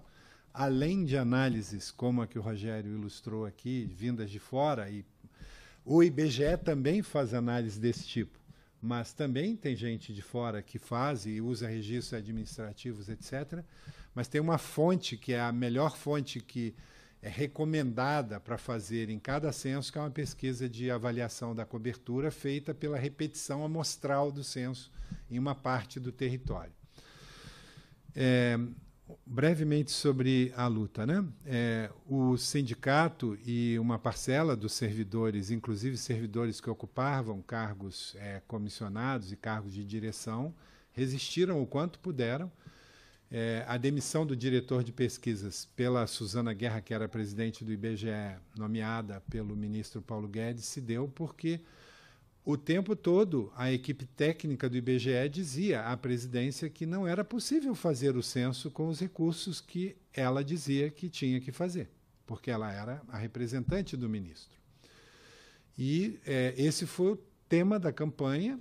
além de análises como a que o Rogério ilustrou aqui, vindas de fora. E o IBGE também faz análise desse tipo, mas também tem gente de fora que faz e usa registros administrativos, etc., mas tem uma fonte que é a melhor fonte que é recomendada para fazer em cada censo, que é uma pesquisa de avaliação da cobertura feita pela repetição amostral do censo em uma parte do território. Brevemente sobre a luta, né? O sindicato e uma parcela dos servidores, inclusive servidores que ocupavam cargos comissionados e cargos de direção, resistiram o quanto puderam. A demissão do diretor de pesquisas pela Suzana Guerra, que era presidente do IBGE, nomeada pelo ministro Paulo Guedes, se deu porque o tempo todo a equipe técnica do IBGE dizia à presidência que não era possível fazer o censo com os recursos que ela dizia que tinha que fazer, porque ela era a representante do ministro. E esse foi o tema da campanha.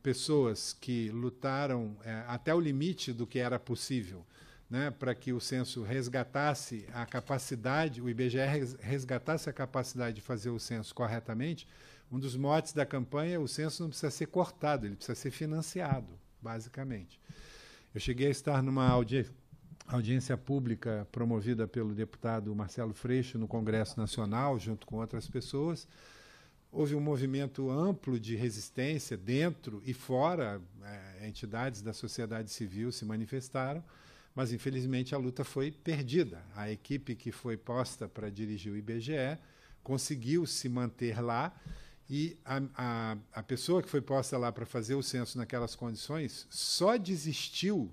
Pessoas que lutaram até o limite do que era possível, né, para que o censo resgatasse a capacidade, o IBGE resgatasse a capacidade de fazer o censo corretamente. Um dos motes da campanha: o censo não precisa ser cortado, ele precisa ser financiado, basicamente. Eu cheguei a estar numa audiência pública promovida pelo deputado Marcelo Freixo no Congresso Nacional, junto com outras pessoas. Houve um movimento amplo de resistência dentro e fora, entidades da sociedade civil se manifestaram, mas, infelizmente, a luta foi perdida. A equipe que foi posta para dirigir o IBGE conseguiu se manter lá, e a pessoa que foi posta lá para fazer o censo naquelas condições só desistiu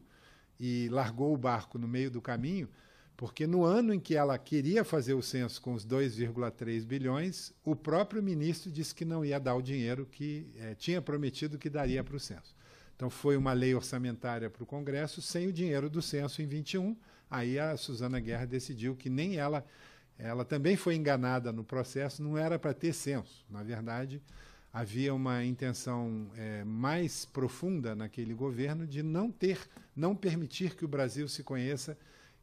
e largou o barco no meio do caminho porque, no ano em que ela queria fazer o censo com os 2,3 bilhões, o próprio ministro disse que não ia dar o dinheiro que tinha prometido que daria para o censo. Então, foi uma lei orçamentária para o Congresso sem o dinheiro do censo em 21. Aí a Suzana Guerra decidiu que nem ela também foi enganada no processo, não era para ter censo. Na verdade, havia uma intenção mais profunda naquele governo de não permitir que o Brasil se conheça,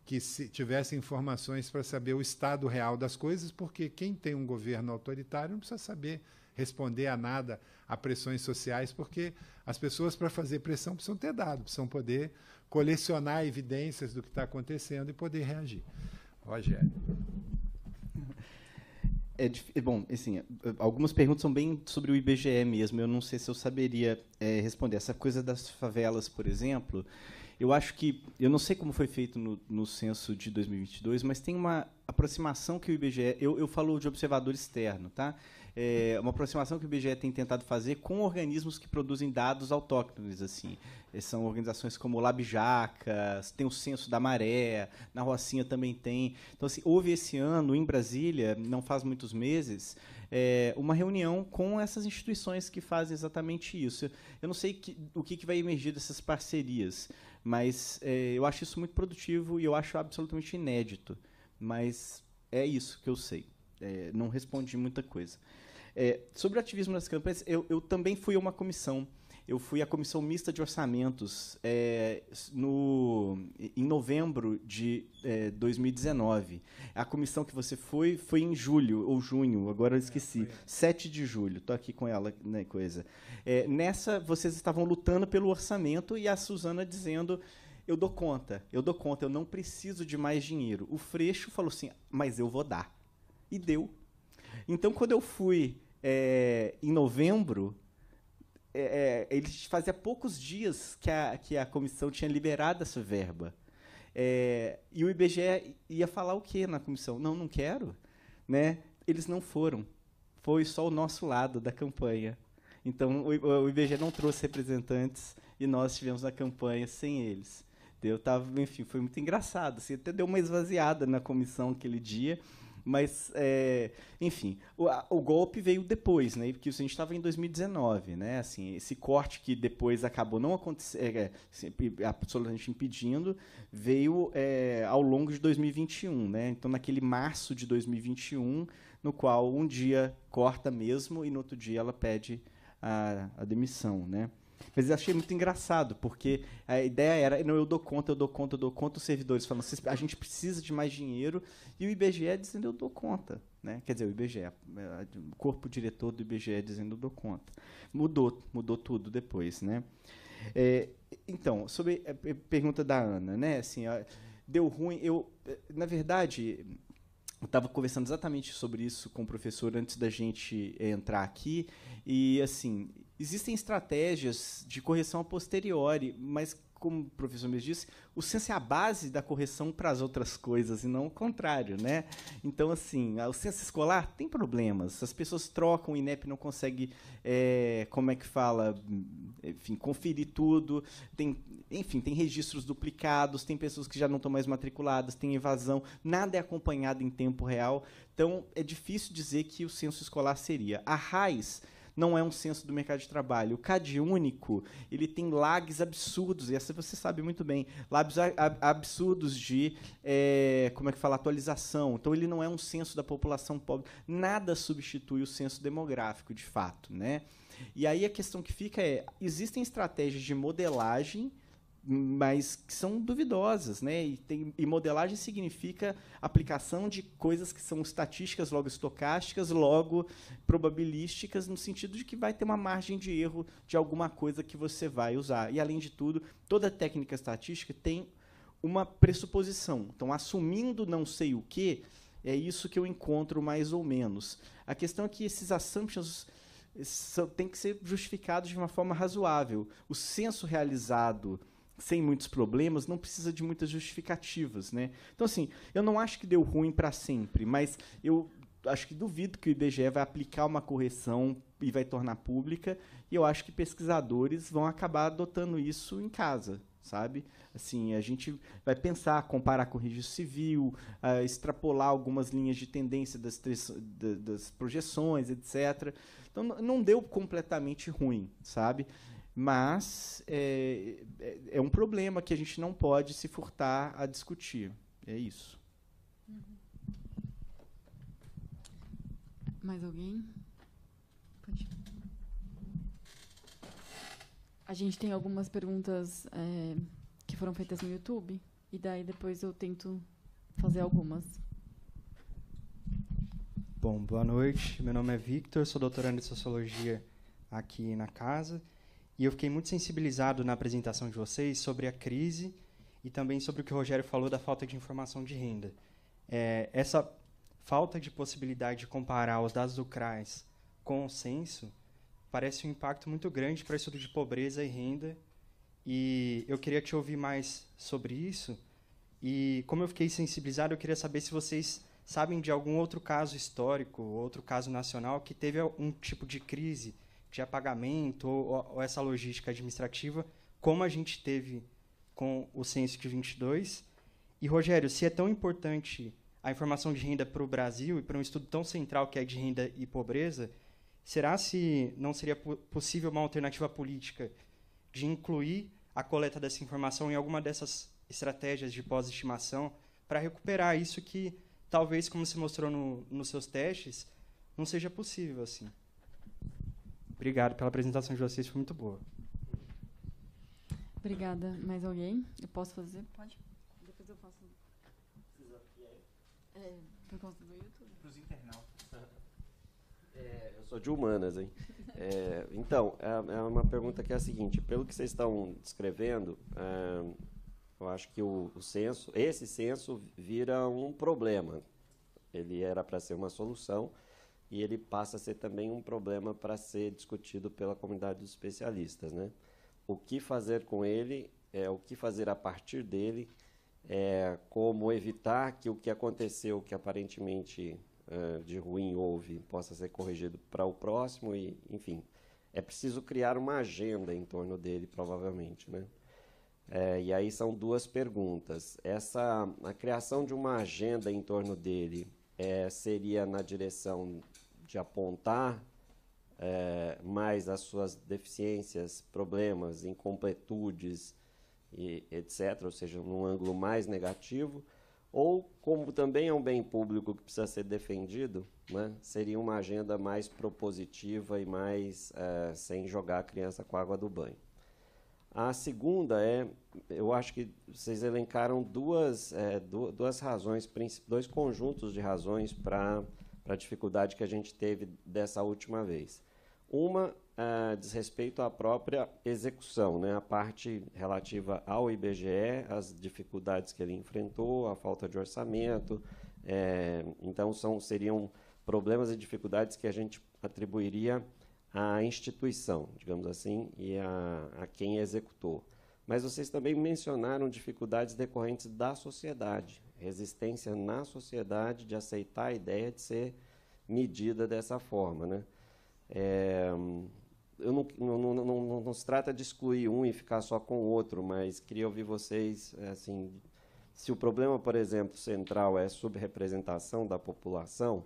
que tivesse informações para saber o estado real das coisas, porque quem tem um governo autoritário não precisa saber responder a nada, a pressões sociais, porque as pessoas, para fazer pressão, precisam ter dados, precisam poder colecionar evidências do que está acontecendo e poder reagir. Rogério. Bom, assim, algumas perguntas são bem sobre o IBGE mesmo. Eu não sei se eu saberia responder. Essa coisa das favelas, por exemplo, eu acho que... Eu não sei como foi feito no censo de 2022, mas tem uma aproximação que o IBGE... Eu falo de observador externo, tá? Uma aproximação que o IBGE tem tentado fazer com organismos que produzem dados autóctones, assim. São organizações como o Labjaca, tem o Censo da Maré, na Rocinha também tem. Então, assim, houve esse ano, em Brasília, não faz muitos meses, uma reunião com essas instituições que fazem exatamente isso. Eu não sei o que vai emergir dessas parcerias, mas eu acho isso muito produtivo e eu acho absolutamente inédito. Mas é isso que eu sei. Não respondi muita coisa. Sobre o ativismo nas campanhas, eu também fui a uma comissão. Eu fui à Comissão Mista de Orçamentos em novembro de 2019. A comissão que você foi em julho ou junho, agora eu esqueci. 7 de julho, estou aqui com ela, né, coisa. Nessa, vocês estavam lutando pelo orçamento e a Suzana dizendo: eu dou conta, eu não preciso de mais dinheiro. O Freixo falou assim: mas eu vou dar. E deu. Então, quando eu fui em novembro, eles fazia poucos dias que a comissão tinha liberado essa verba. E o IBGE ia falar o quê na comissão? Não quero. Né? Eles não foram. Foi só o nosso lado da campanha. Então, o IBGE não trouxe representantes e nós tivemos a campanha sem eles. Enfim, foi muito engraçado. Assim, até deu uma esvaziada na comissão aquele dia, mas, enfim, o golpe veio depois, né? Porque a gente estava em 2019, né? Assim, esse corte que depois acabou não acontecendo, absolutamente impedindo, veio ao longo de 2021, né? Então, naquele março de 2021, no qual um dia corta mesmo e no outro dia ela pede a demissão, né? Mas eu achei muito engraçado, porque a ideia era, não, eu dou conta, os servidores falando, a gente precisa de mais dinheiro, e o IBGE dizendo, eu dou conta. Né? Quer dizer, o IBGE, o corpo diretor do IBGE dizendo, eu dou conta. Mudou tudo depois. Né? Então, sobre a pergunta da Ana, né? Assim, deu ruim, na verdade, eu estava conversando exatamente sobre isso com o professor antes da gente entrar aqui, e, assim, existem estratégias de correção a posteriori, mas, como o professor me disse, o censo é a base da correção para as outras coisas, e não o contrário. Né? Então, assim, o censo escolar tem problemas. As pessoas trocam, o INEP não consegue, enfim, conferir tudo. Tem registros duplicados, tem pessoas que já não estão mais matriculadas, tem evasão, nada é acompanhado em tempo real. Então, é difícil dizer que o censo escolar seria. A RAIS não é um censo do mercado de trabalho. O CadÚnico, ele tem lags absurdos, e essa você sabe muito bem, lags absurdos de, atualização. Então, ele não é um censo da população pobre. Nada substitui o censo demográfico, de fato. Né? E aí a questão que fica existem estratégias de modelagem, mas que são duvidosas, né? E modelagem significa aplicação de coisas que são estatísticas, logo estocásticas, logo probabilísticas, no sentido de que vai ter uma margem de erro de alguma coisa que você vai usar. E, além de tudo, toda técnica estatística tem uma pressuposição. Então, assumindo não sei o quê, é isso que eu encontro mais ou menos. A questão é que esses assumptions têm que ser justificados de uma forma razoável. O censo realizado sem muitos problemas, não precisa de muitas justificativas. Né? Então, assim, eu não acho que deu ruim para sempre, mas eu acho que duvido que o IBGE vai aplicar uma correção e vai tornar pública, e eu acho que pesquisadores vão acabar adotando isso em casa, sabe? Assim, a gente vai pensar, comparar com o registro civil, extrapolar algumas linhas de tendência das projeções, etc. Então, não deu completamente ruim, sabe? Mas é um problema que a gente não pode se furtar a discutir. É isso. Mais alguém? Pode. A gente tem algumas perguntas que foram feitas no YouTube, e daí depois eu tento fazer algumas. Bom, boa noite. Meu nome é Victor, sou doutorando em Sociologia aqui na casa. E eu fiquei muito sensibilizado na apresentação de vocês sobre a crise e também sobre o que o Rogério falou da falta de informação de renda. Essa falta de possibilidade de comparar os dados do CRAS com o censo parece um impacto muito grande para o estudo de pobreza e renda. E eu queria te ouvir mais sobre isso. E como eu fiquei sensibilizado, eu queria saber se vocês sabem de algum outro caso histórico, outro caso nacional, que teve um tipo de crise de apagamento ou essa logística administrativa, como a gente teve com o censo de 22. E, Rogério, se é tão importante a informação de renda para o Brasil e para um estudo tão central que é de renda e pobreza, será se não seria possível uma alternativa política de incluir a coleta dessa informação em alguma dessas estratégias de pós-estimação para recuperar isso que, talvez, como se mostrou nos seus testes, não seja possível assim? Obrigado pela apresentação de vocês, foi muito boa. Obrigada. Mais alguém? Eu posso fazer? Pode. Depois eu faço. Por conta do YouTube? Para os internautas. Eu sou de humanas, hein? Então, é uma pergunta que é a seguinte: pelo que vocês estão descrevendo, eu acho que esse censo vira um problema. Ele era para ser uma solução, e ele passa a ser também um problema para ser discutido pela comunidade dos especialistas. Né? O que fazer com ele, o que fazer a partir dele, como evitar que o que aconteceu, que aparentemente de ruim houve, possa ser corrigido para o próximo, e, enfim, é preciso criar uma agenda em torno dele, provavelmente, né? E aí são duas perguntas. A criação de uma agenda em torno dele seria na direção de apontar mais as suas deficiências, problemas, incompletudes, e etc., ou seja, num ângulo mais negativo, ou, como também é um bem público que precisa ser defendido, né, seria uma agenda mais propositiva e mais sem jogar a criança com a água do banho. A segunda eu acho que vocês elencaram duas razões, dois conjuntos de razões para a dificuldade que a gente teve dessa última vez. Uma diz respeito à própria execução, né, a parte relativa ao IBGE, as dificuldades que ele enfrentou, a falta de orçamento. Então, seriam problemas e dificuldades que a gente atribuiria à instituição, digamos assim, e a quem executou. Mas vocês também mencionaram dificuldades decorrentes da sociedade, resistência na sociedade de aceitar a ideia de ser medida dessa forma, né? Não se trata de excluir um e ficar só com o outro, mas queria ouvir vocês, assim, se o problema, por exemplo, central é a subrepresentação da população,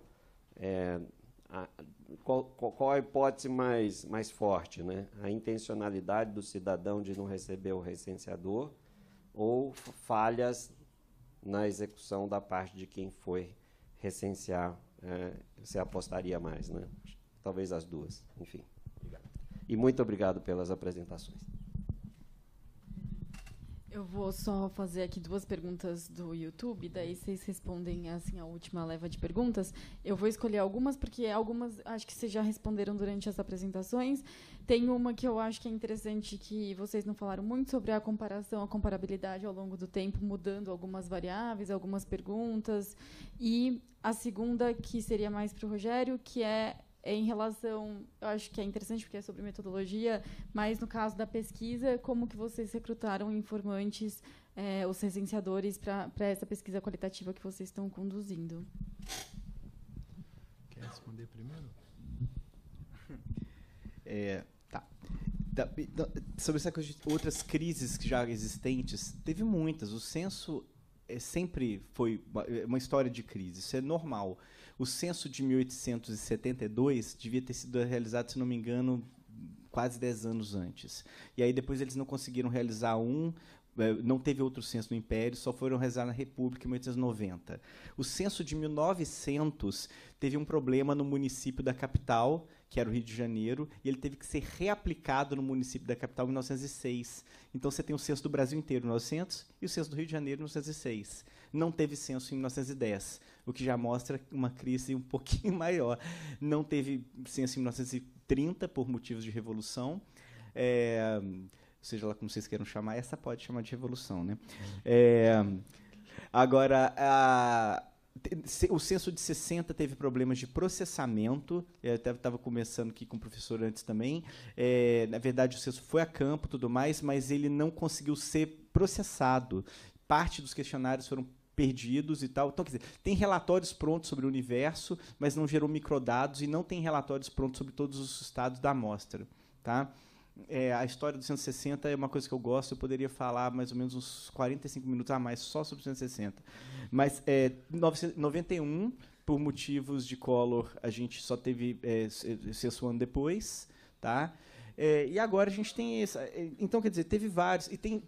qual a hipótese mais forte, né? A intencionalidade do cidadão de não receber o recenseador ou falhas na execução da parte de quem foi recensear? Você apostaria mais, né? Talvez as duas, enfim. Obrigado. E muito obrigado pelas apresentações. Eu vou só fazer aqui duas perguntas do YouTube, daí vocês respondem assim a última leva de perguntas. Eu vou escolher algumas, porque algumas acho que vocês já responderam durante as apresentações. Tem uma que eu acho que é interessante, que vocês não falaram muito, sobre a comparação, a comparabilidade ao longo do tempo, mudando algumas variáveis, algumas perguntas. E a segunda, que seria mais para o Rogério, que é em relação, eu acho que é interessante porque é sobre metodologia, mas no caso da pesquisa, como que vocês recrutaram informantes, os recenseadores, para essa pesquisa qualitativa que vocês estão conduzindo? Quer responder primeiro? Sobre essa coisa de outras crises que já existentes, teve muitas. O censo sempre foi uma história de crise, isso é normal. O censo de 1872 devia ter sido realizado, se não me engano, quase 10 anos antes. E aí depois eles não conseguiram realizar não teve outro censo no Império, só foram realizar na República em 1890. O censo de 1900 teve um problema no município da capital, que era o Rio de Janeiro, e ele teve que ser reaplicado no município da capital em 1906. Então você tem o censo do Brasil inteiro em 1900 e o censo do Rio de Janeiro em 1906. Não teve censo em 1910, o que já mostra uma crise um pouquinho maior. Não teve censo em 1930 por motivos de revolução. Seja lá como vocês queiram chamar, essa pode chamar de revolução, né? Agora, o censo de 60 teve problemas de processamento. Eu estava conversando aqui com o professor antes também. Na verdade, o censo foi a campo, tudo mais, mas ele não conseguiu ser processado. Parte dos questionários foram perdidos e tal. Então, quer dizer, tem relatórios prontos sobre o universo, mas não gerou microdados, e não tem relatórios prontos sobre todos os estados da amostra, tá? A história do 160 é uma coisa que eu gosto, eu poderia falar mais ou menos uns 45 minutos a mais só sobre o 160. Mas 91, por motivos de Collor, a gente só teve censo um ano depois, tá? E agora a gente tem essa. Então, quer dizer, teve vários. E tem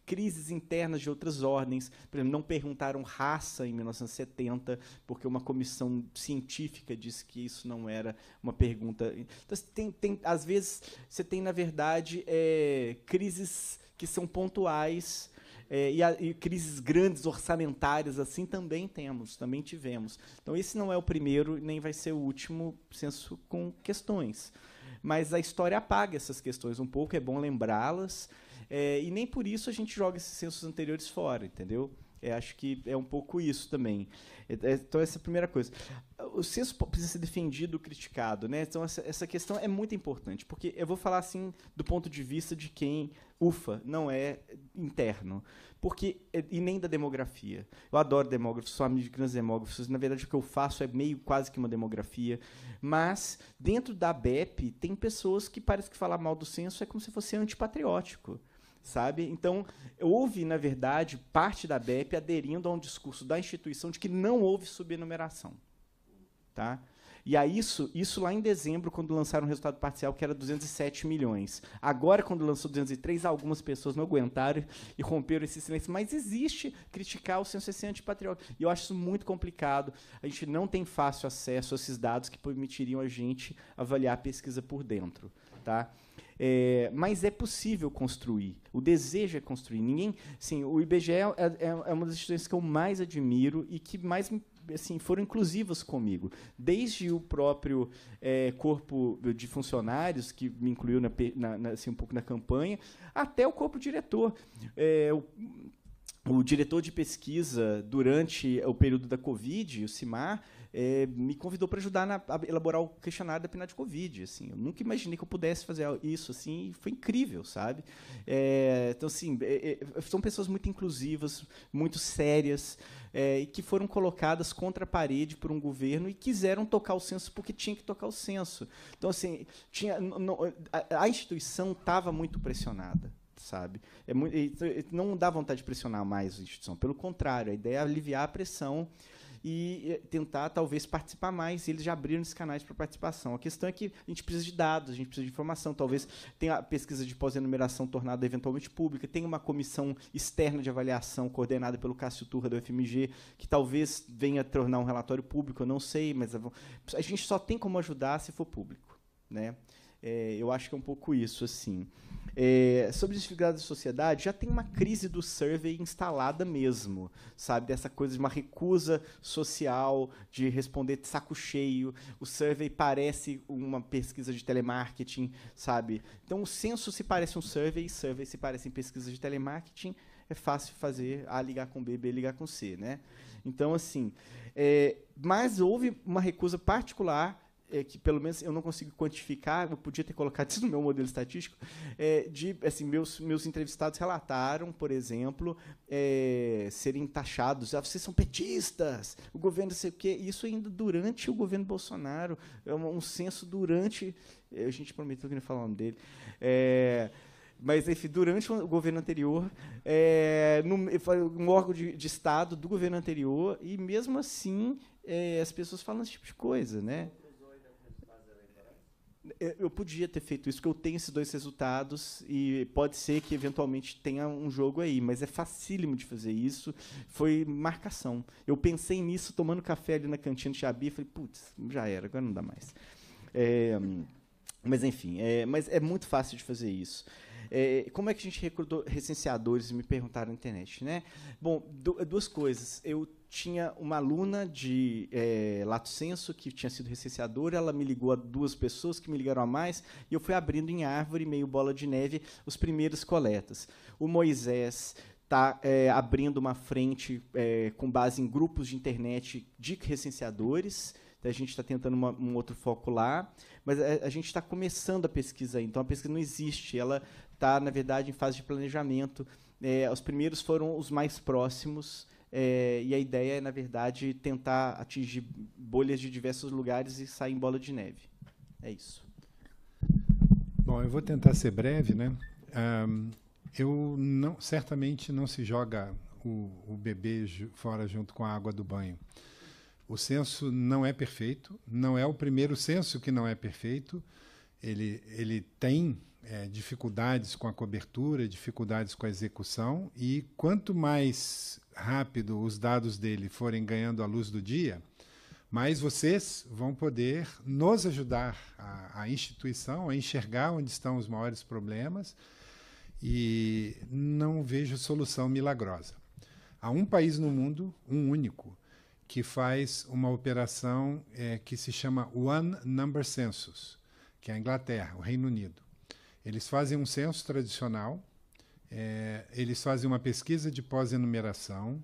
crises internas de outras ordens. Por exemplo, não perguntaram raça em 1970, porque uma comissão científica disse que isso não era uma pergunta. Então, às vezes, você tem, na verdade, crises que são pontuais. E crises grandes, orçamentárias, assim, também tivemos. Então, esse não é o primeiro, nem vai ser o último censo com questões. Mas a história apaga essas questões um pouco, é bom lembrá-las, e nem por isso a gente joga esses censos anteriores fora, entendeu? Acho que é um pouco isso também. Então, essa é a primeira coisa. O censo precisa ser defendido, criticado, né? Então, essa questão é muito importante, porque eu vou falar assim do ponto de vista de quem não é interno, e nem da demografia. Eu adoro demógrafos, sou amigo de grandes demógrafos. Na verdade, o que eu faço é meio quase que uma demografia, mas dentro da ABEP tem pessoas que parece que falar mal do censo é como se fosse antipatriótico. Sabe? Então, houve, na verdade, parte da ABEP aderindo a um discurso da instituição de que não houve subenumeração. Tá? E aí, isso lá em dezembro, quando lançaram o resultado parcial, que era 207 milhões. Agora, quando lançou 203, algumas pessoas não aguentaram e romperam esse silêncio. Mas existe criticar o censo ser antipatriótico. E eu acho isso muito complicado. A gente não tem fácil acesso a esses dados que permitiriam a gente avaliar a pesquisa por dentro. Tá? Mas é possível construir. O desejo é construir. O IBGE é uma das instituições que eu mais admiro e que mais foram inclusivas comigo. Desde o próprio corpo de funcionários, que me incluiu um pouco na campanha, até o corpo diretor. O diretor de pesquisa, durante o período da Covid, o CIMAR, me convidou para ajudar a elaborar o questionário da PNAD Covid. Assim, eu nunca imaginei que eu pudesse fazer isso. Assim, foi incrível, sabe? Então, assim, são pessoas muito inclusivas, muito sérias, e que foram colocadas contra a parede por um governo e quiseram tocar o censo porque tinha que tocar o censo. Então, assim, a instituição estava muito pressionada. Sabe? Não dá vontade de pressionar mais a instituição. Pelo contrário, a ideia é aliviar a pressão e tentar, talvez, participar mais. E eles já abriram esses canais para participação. A questão é que a gente precisa de dados, a gente precisa de informação. Talvez tenha a pesquisa de pós-enumeração tornada eventualmente pública, tem uma comissão externa de avaliação coordenada pelo Cássio Turra, do FMG, que talvez venha tornar um relatório público, eu não sei, mas a gente só tem como ajudar se for público. Né? Eu acho que é um pouco isso, assim. Sobre desigualdade da sociedade, já tem uma crise do survey instalada mesmo, sabe? Dessa coisa de uma recusa social, de responder de saco cheio. O survey parece uma pesquisa de telemarketing, sabe? Então, o censo se parece um survey se parece em pesquisa de telemarketing. É fácil fazer A ligar com B, B ligar com C, né? Então, assim... mas houve uma recusa particular, que pelo menos eu não consigo quantificar, eu podia ter colocado isso no meu modelo estatístico, meus entrevistados relataram, por exemplo, serem taxados, vocês são petistas, o governo não sei o quê, isso ainda durante o governo Bolsonaro, um censo durante, a gente prometeu que não ia falar o nome dele, mas, enfim, durante o governo anterior, um órgão de Estado do governo anterior, e mesmo assim as pessoas falam esse tipo de coisa, né? Eu podia ter feito isso, porque eu tenho esses 2 resultados e pode ser que, eventualmente, tenha um jogo aí, mas é facílimo de fazer isso. Foi marcação. Eu pensei nisso tomando café ali na cantina de Xabi e falei, putz, já era, agora não dá mais. Mas, enfim, mas é muito fácil de fazer isso. Como é que a gente recrutou recenseadores? Me perguntaram na internet, né? Bom, 2 coisas. Eu tinha uma aluna de Lato Senso que tinha sido recenseadora, ela me ligou a 2 pessoas que me ligaram a mais, e eu fui abrindo em árvore, meio bola de neve, os primeiros coletas. O Moisés está abrindo uma frente com base em grupos de internet de recenseadores. A gente está tentando um outro foco lá, mas a gente está começando a pesquisa aí, então a pesquisa não existe, ela está, na verdade, em fase de planejamento. Os primeiros foram os mais próximos, e a ideia é, na verdade, tentar atingir bolhas de diversos lugares e sair em bola de neve. É isso. Bom, eu vou tentar ser breve, né? Certamente não se joga o bebê fora junto com a água do banho. O censo não é perfeito, não é o primeiro censo que não é perfeito. Ele tem dificuldades com a cobertura, dificuldades com a execução, e quanto mais rápido os dados dele forem ganhando a luz do dia, mais vocês vão poder nos ajudar, a instituição, a enxergar onde estão os maiores problemas, e não vejo solução milagrosa. Há um país no mundo, um único, que faz uma operação que se chama One Number Census, que é a Inglaterra, o Reino Unido. Eles fazem um censo tradicional, eles fazem uma pesquisa de pós-enumeração,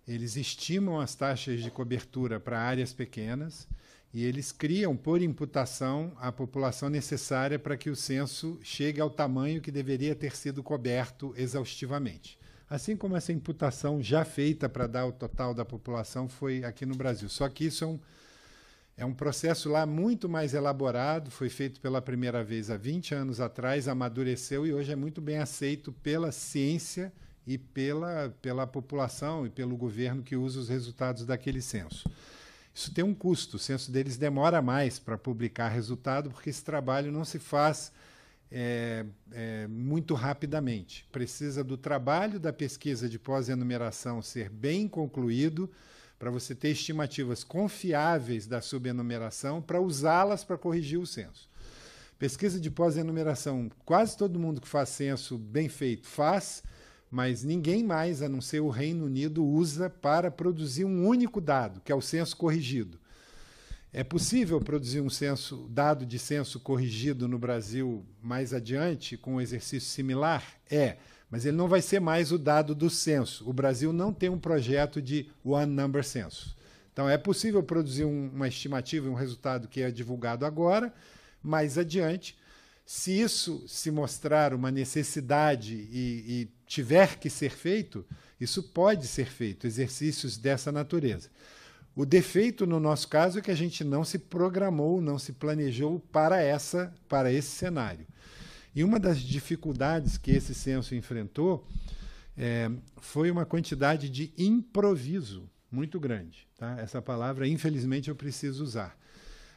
eles estimam as taxas de cobertura para áreas pequenas e eles criam, por imputação, a população necessária para que o censo chegue ao tamanho que deveria ter sido coberto exaustivamente. Assim como essa imputação já feita para dar o total da população foi aqui no Brasil. Só que isso é um processo lá muito mais elaborado, foi feito pela primeira vez há 20 anos atrás, amadureceu e hoje é muito bem aceito pela ciência e pela população e pelo governo que usa os resultados daquele censo. Isso tem um custo, o censo deles demora mais para publicar resultado, porque esse trabalho não se faz muito rapidamente. Precisa do trabalho da pesquisa de pós-enumeração ser bem concluído, para você ter estimativas confiáveis da subenumeração, para usá-las para corrigir o censo. Pesquisa de pós-enumeração, quase todo mundo que faz censo bem feito faz, mas ninguém mais, a não ser o Reino Unido, usa para produzir um único dado, que é o censo corrigido. É possível produzir um dado de censo corrigido no Brasil mais adiante, com um exercício similar? Mas ele não vai ser mais o dado do censo. O Brasil não tem um projeto de One Number Census. Então, é possível produzir uma estimativa, um resultado que é divulgado agora, mais adiante. Se isso se mostrar uma necessidade e tiver que ser feito, isso pode ser feito, exercícios dessa natureza. O defeito, no nosso caso, é que a gente não se programou, não se planejou para esse cenário. E uma das dificuldades que esse censo enfrentou foi uma quantidade de improviso muito grande. Tá? Essa palavra, infelizmente, eu preciso usar.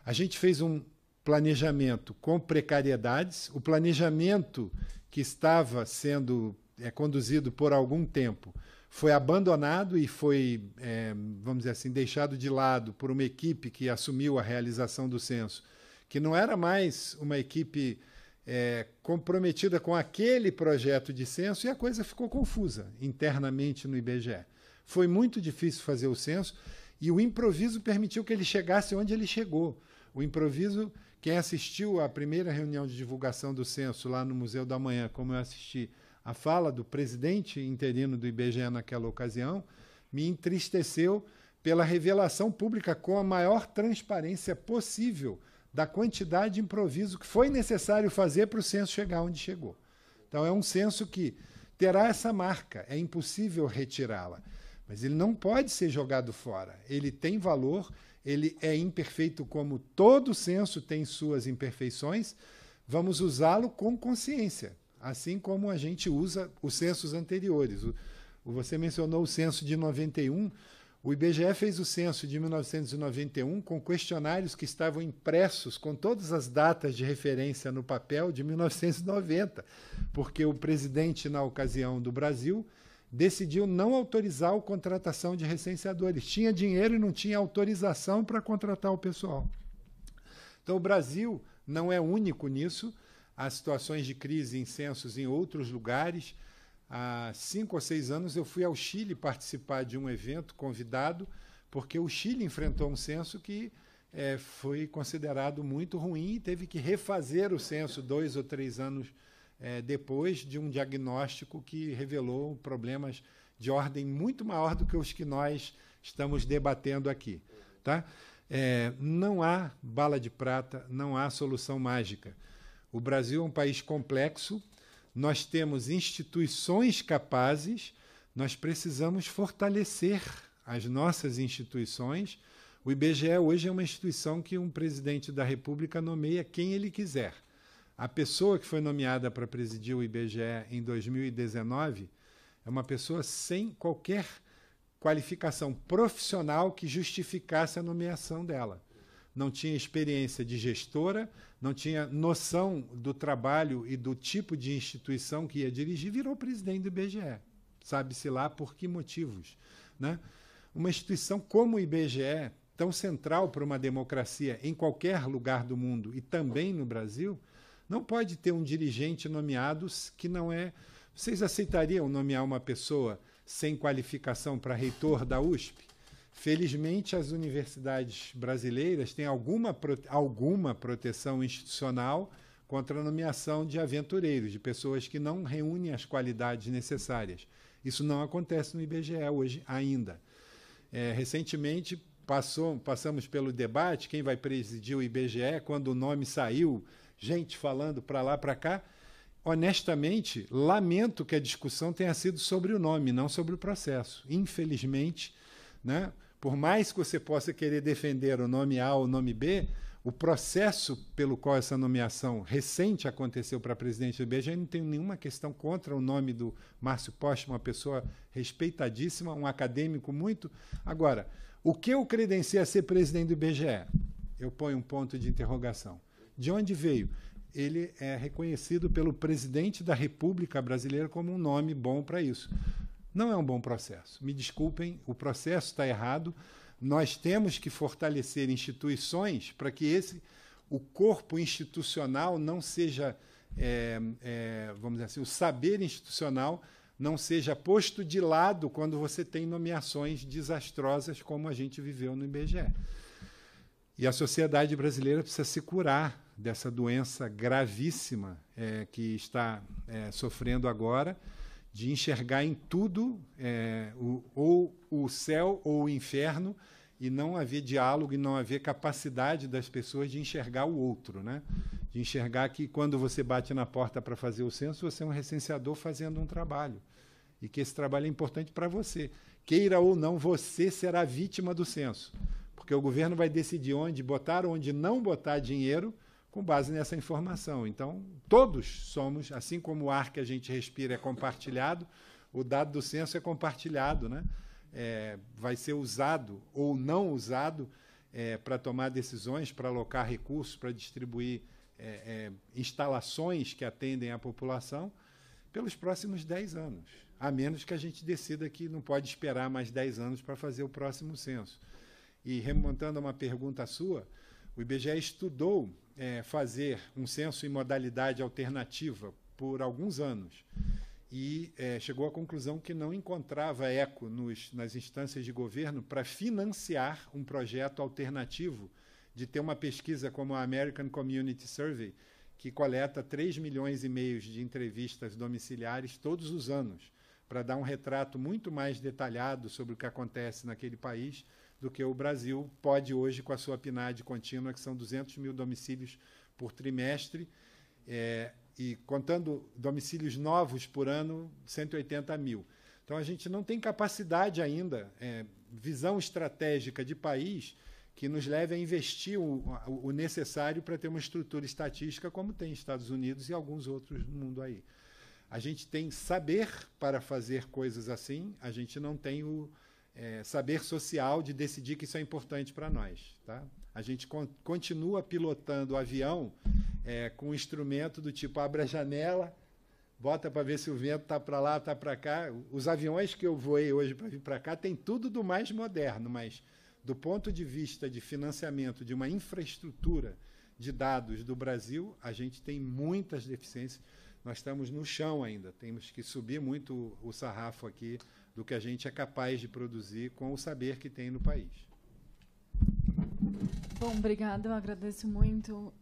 A gente fez um planejamento com precariedades. O planejamento que estava sendo conduzido por algum tempo foi abandonado e foi, vamos dizer assim, deixado de lado por uma equipe que assumiu a realização do censo, que não era mais uma equipe comprometida com aquele projeto de censo, e a coisa ficou confusa internamente no IBGE. Foi muito difícil fazer o censo e o improviso permitiu que ele chegasse onde ele chegou. O improviso, quem assistiu à primeira reunião de divulgação do censo lá no Museu da Manhã, como eu assisti a fala do presidente interino do IBGE naquela ocasião, me entristeceu pela revelação pública com a maior transparência possível da quantidade de improviso que foi necessário fazer para o censo chegar onde chegou. Então, é um censo que terá essa marca, é impossível retirá-la, mas ele não pode ser jogado fora. Ele tem valor, ele é imperfeito como todo censo tem suas imperfeições, vamos usá-lo com consciência, assim como a gente usa os censos anteriores. Você mencionou o censo de 91, o IBGE fez o censo de 1991 com questionários que estavam impressos com todas as datas de referência no papel de 1990, porque o presidente, na ocasião do Brasil, decidiu não autorizar a contratação de recenseadores. Tinha dinheiro e não tinha autorização para contratar o pessoal. Então, o Brasil não é único nisso. Há situações de crise em censos em outros lugares. Há 5 ou 6 anos eu fui ao Chile participar de um evento convidado, porque o Chile enfrentou um censo que foi considerado muito ruim e teve que refazer o censo 2 ou 3 anos depois de um diagnóstico que revelou problemas de ordem muito maior do que os que nós estamos debatendo aqui. Tá? Não há bala de prata, não há solução mágica. O Brasil é um país complexo, nós temos instituições capazes, nós precisamos fortalecer as nossas instituições. O IBGE hoje é uma instituição que um presidente da República nomeia quem ele quiser. A pessoa que foi nomeada para presidir o IBGE em 2019 é uma pessoa sem qualquer qualificação profissional que justificasse a nomeação dela. Não tinha experiência de gestora, não tinha noção do trabalho e do tipo de instituição que ia dirigir, virou presidente do IBGE. Sabe-se lá por que motivos. Né? Uma instituição como o IBGE, tão central para uma democracia em qualquer lugar do mundo e também no Brasil, não pode ter um dirigente nomeado que não é... Vocês aceitariam nomear uma pessoa sem qualificação para reitor da USP? Felizmente, as universidades brasileiras têm alguma proteção institucional contra a nomeação de aventureiros, de pessoas que não reúnem as qualidades necessárias. Isso não acontece no IBGE hoje ainda. Recentemente, passamos pelo debate, quem vai presidir o IBGE, quando o nome saiu, gente falando para lá, para cá. Honestamente, lamento que a discussão tenha sido sobre o nome, não sobre o processo. Infelizmente, né, por mais que você possa querer defender o nome A ou o nome B, o processo pelo qual essa nomeação recente aconteceu para presidente do IBGE, não tenho nenhuma questão contra o nome do Márcio Postman, uma pessoa respeitadíssima, um acadêmico muito. Agora, o que o credencia a ser presidente do IBGE? Eu ponho um ponto de interrogação. De onde veio? Ele é reconhecido pelo presidente da República Brasileira como um nome bom para isso. Não é um bom processo. Me desculpem, o processo está errado. Nós temos que fortalecer instituições para que o corpo institucional não seja, vamos dizer assim, o saber institucional não seja posto de lado quando você tem nomeações desastrosas como a gente viveu no IBGE. E a sociedade brasileira precisa se curar dessa doença gravíssima que está sofrendo agora, de enxergar em tudo ou o céu ou o inferno, e não haver diálogo e não haver capacidade das pessoas de enxergar o outro, né? De enxergar que quando você bate na porta para fazer o censo, você é um recenseador fazendo um trabalho, e que esse trabalho é importante para você. Queira ou não, você será vítima do censo, porque o governo vai decidir onde botar ou onde não botar dinheiro com base nessa informação. Então, todos somos, assim como o ar que a gente respira é compartilhado, o dado do censo é compartilhado, né? Vai ser usado ou não usado para tomar decisões, para alocar recursos, para distribuir instalações que atendem à população pelos próximos 10 anos, a menos que a gente decida que não pode esperar mais 10 anos para fazer o próximo censo. E, remontando a uma pergunta sua, o IBGE estudou fazer um censo em modalidade alternativa por alguns anos e chegou à conclusão que não encontrava eco nas instâncias de governo para financiar um projeto alternativo de ter uma pesquisa como a American Community Survey, que coleta 3,5 milhões de entrevistas domiciliares todos os anos, para dar um retrato muito mais detalhado sobre o que acontece naquele país do que o Brasil pode hoje com a sua PNAD contínua, que são 200 mil domicílios por trimestre, e contando domicílios novos por ano, 180 mil. Então, a gente não tem capacidade ainda, visão estratégica de país, que nos leve a investir o necessário para ter uma estrutura estatística como tem Estados Unidos e alguns outros no mundo aí. A gente tem saber para fazer coisas assim, a gente não tem o saber social de decidir que isso é importante para nós. Tá? A gente continua pilotando o avião com um instrumento do tipo abre a janela, bota para ver se o vento está para lá, está para cá. Os aviões que eu voei hoje para vir para cá tem tudo do mais moderno, mas do ponto de vista de financiamento de uma infraestrutura de dados do Brasil, a gente tem muitas deficiências. Nós estamos no chão ainda, temos que subir muito o sarrafo aqui do que a gente é capaz de produzir com o saber que tem no país. Bom, obrigada, eu agradeço muito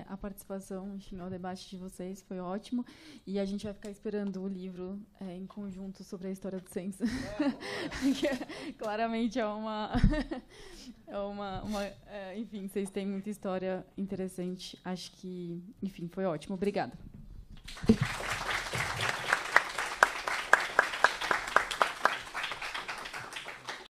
a participação, enfim, ao debate de vocês, foi ótimo, e a gente vai ficar esperando o livro em conjunto sobre a história do censo. Claramente enfim, vocês têm muita história interessante, acho que, enfim, foi ótimo, obrigada.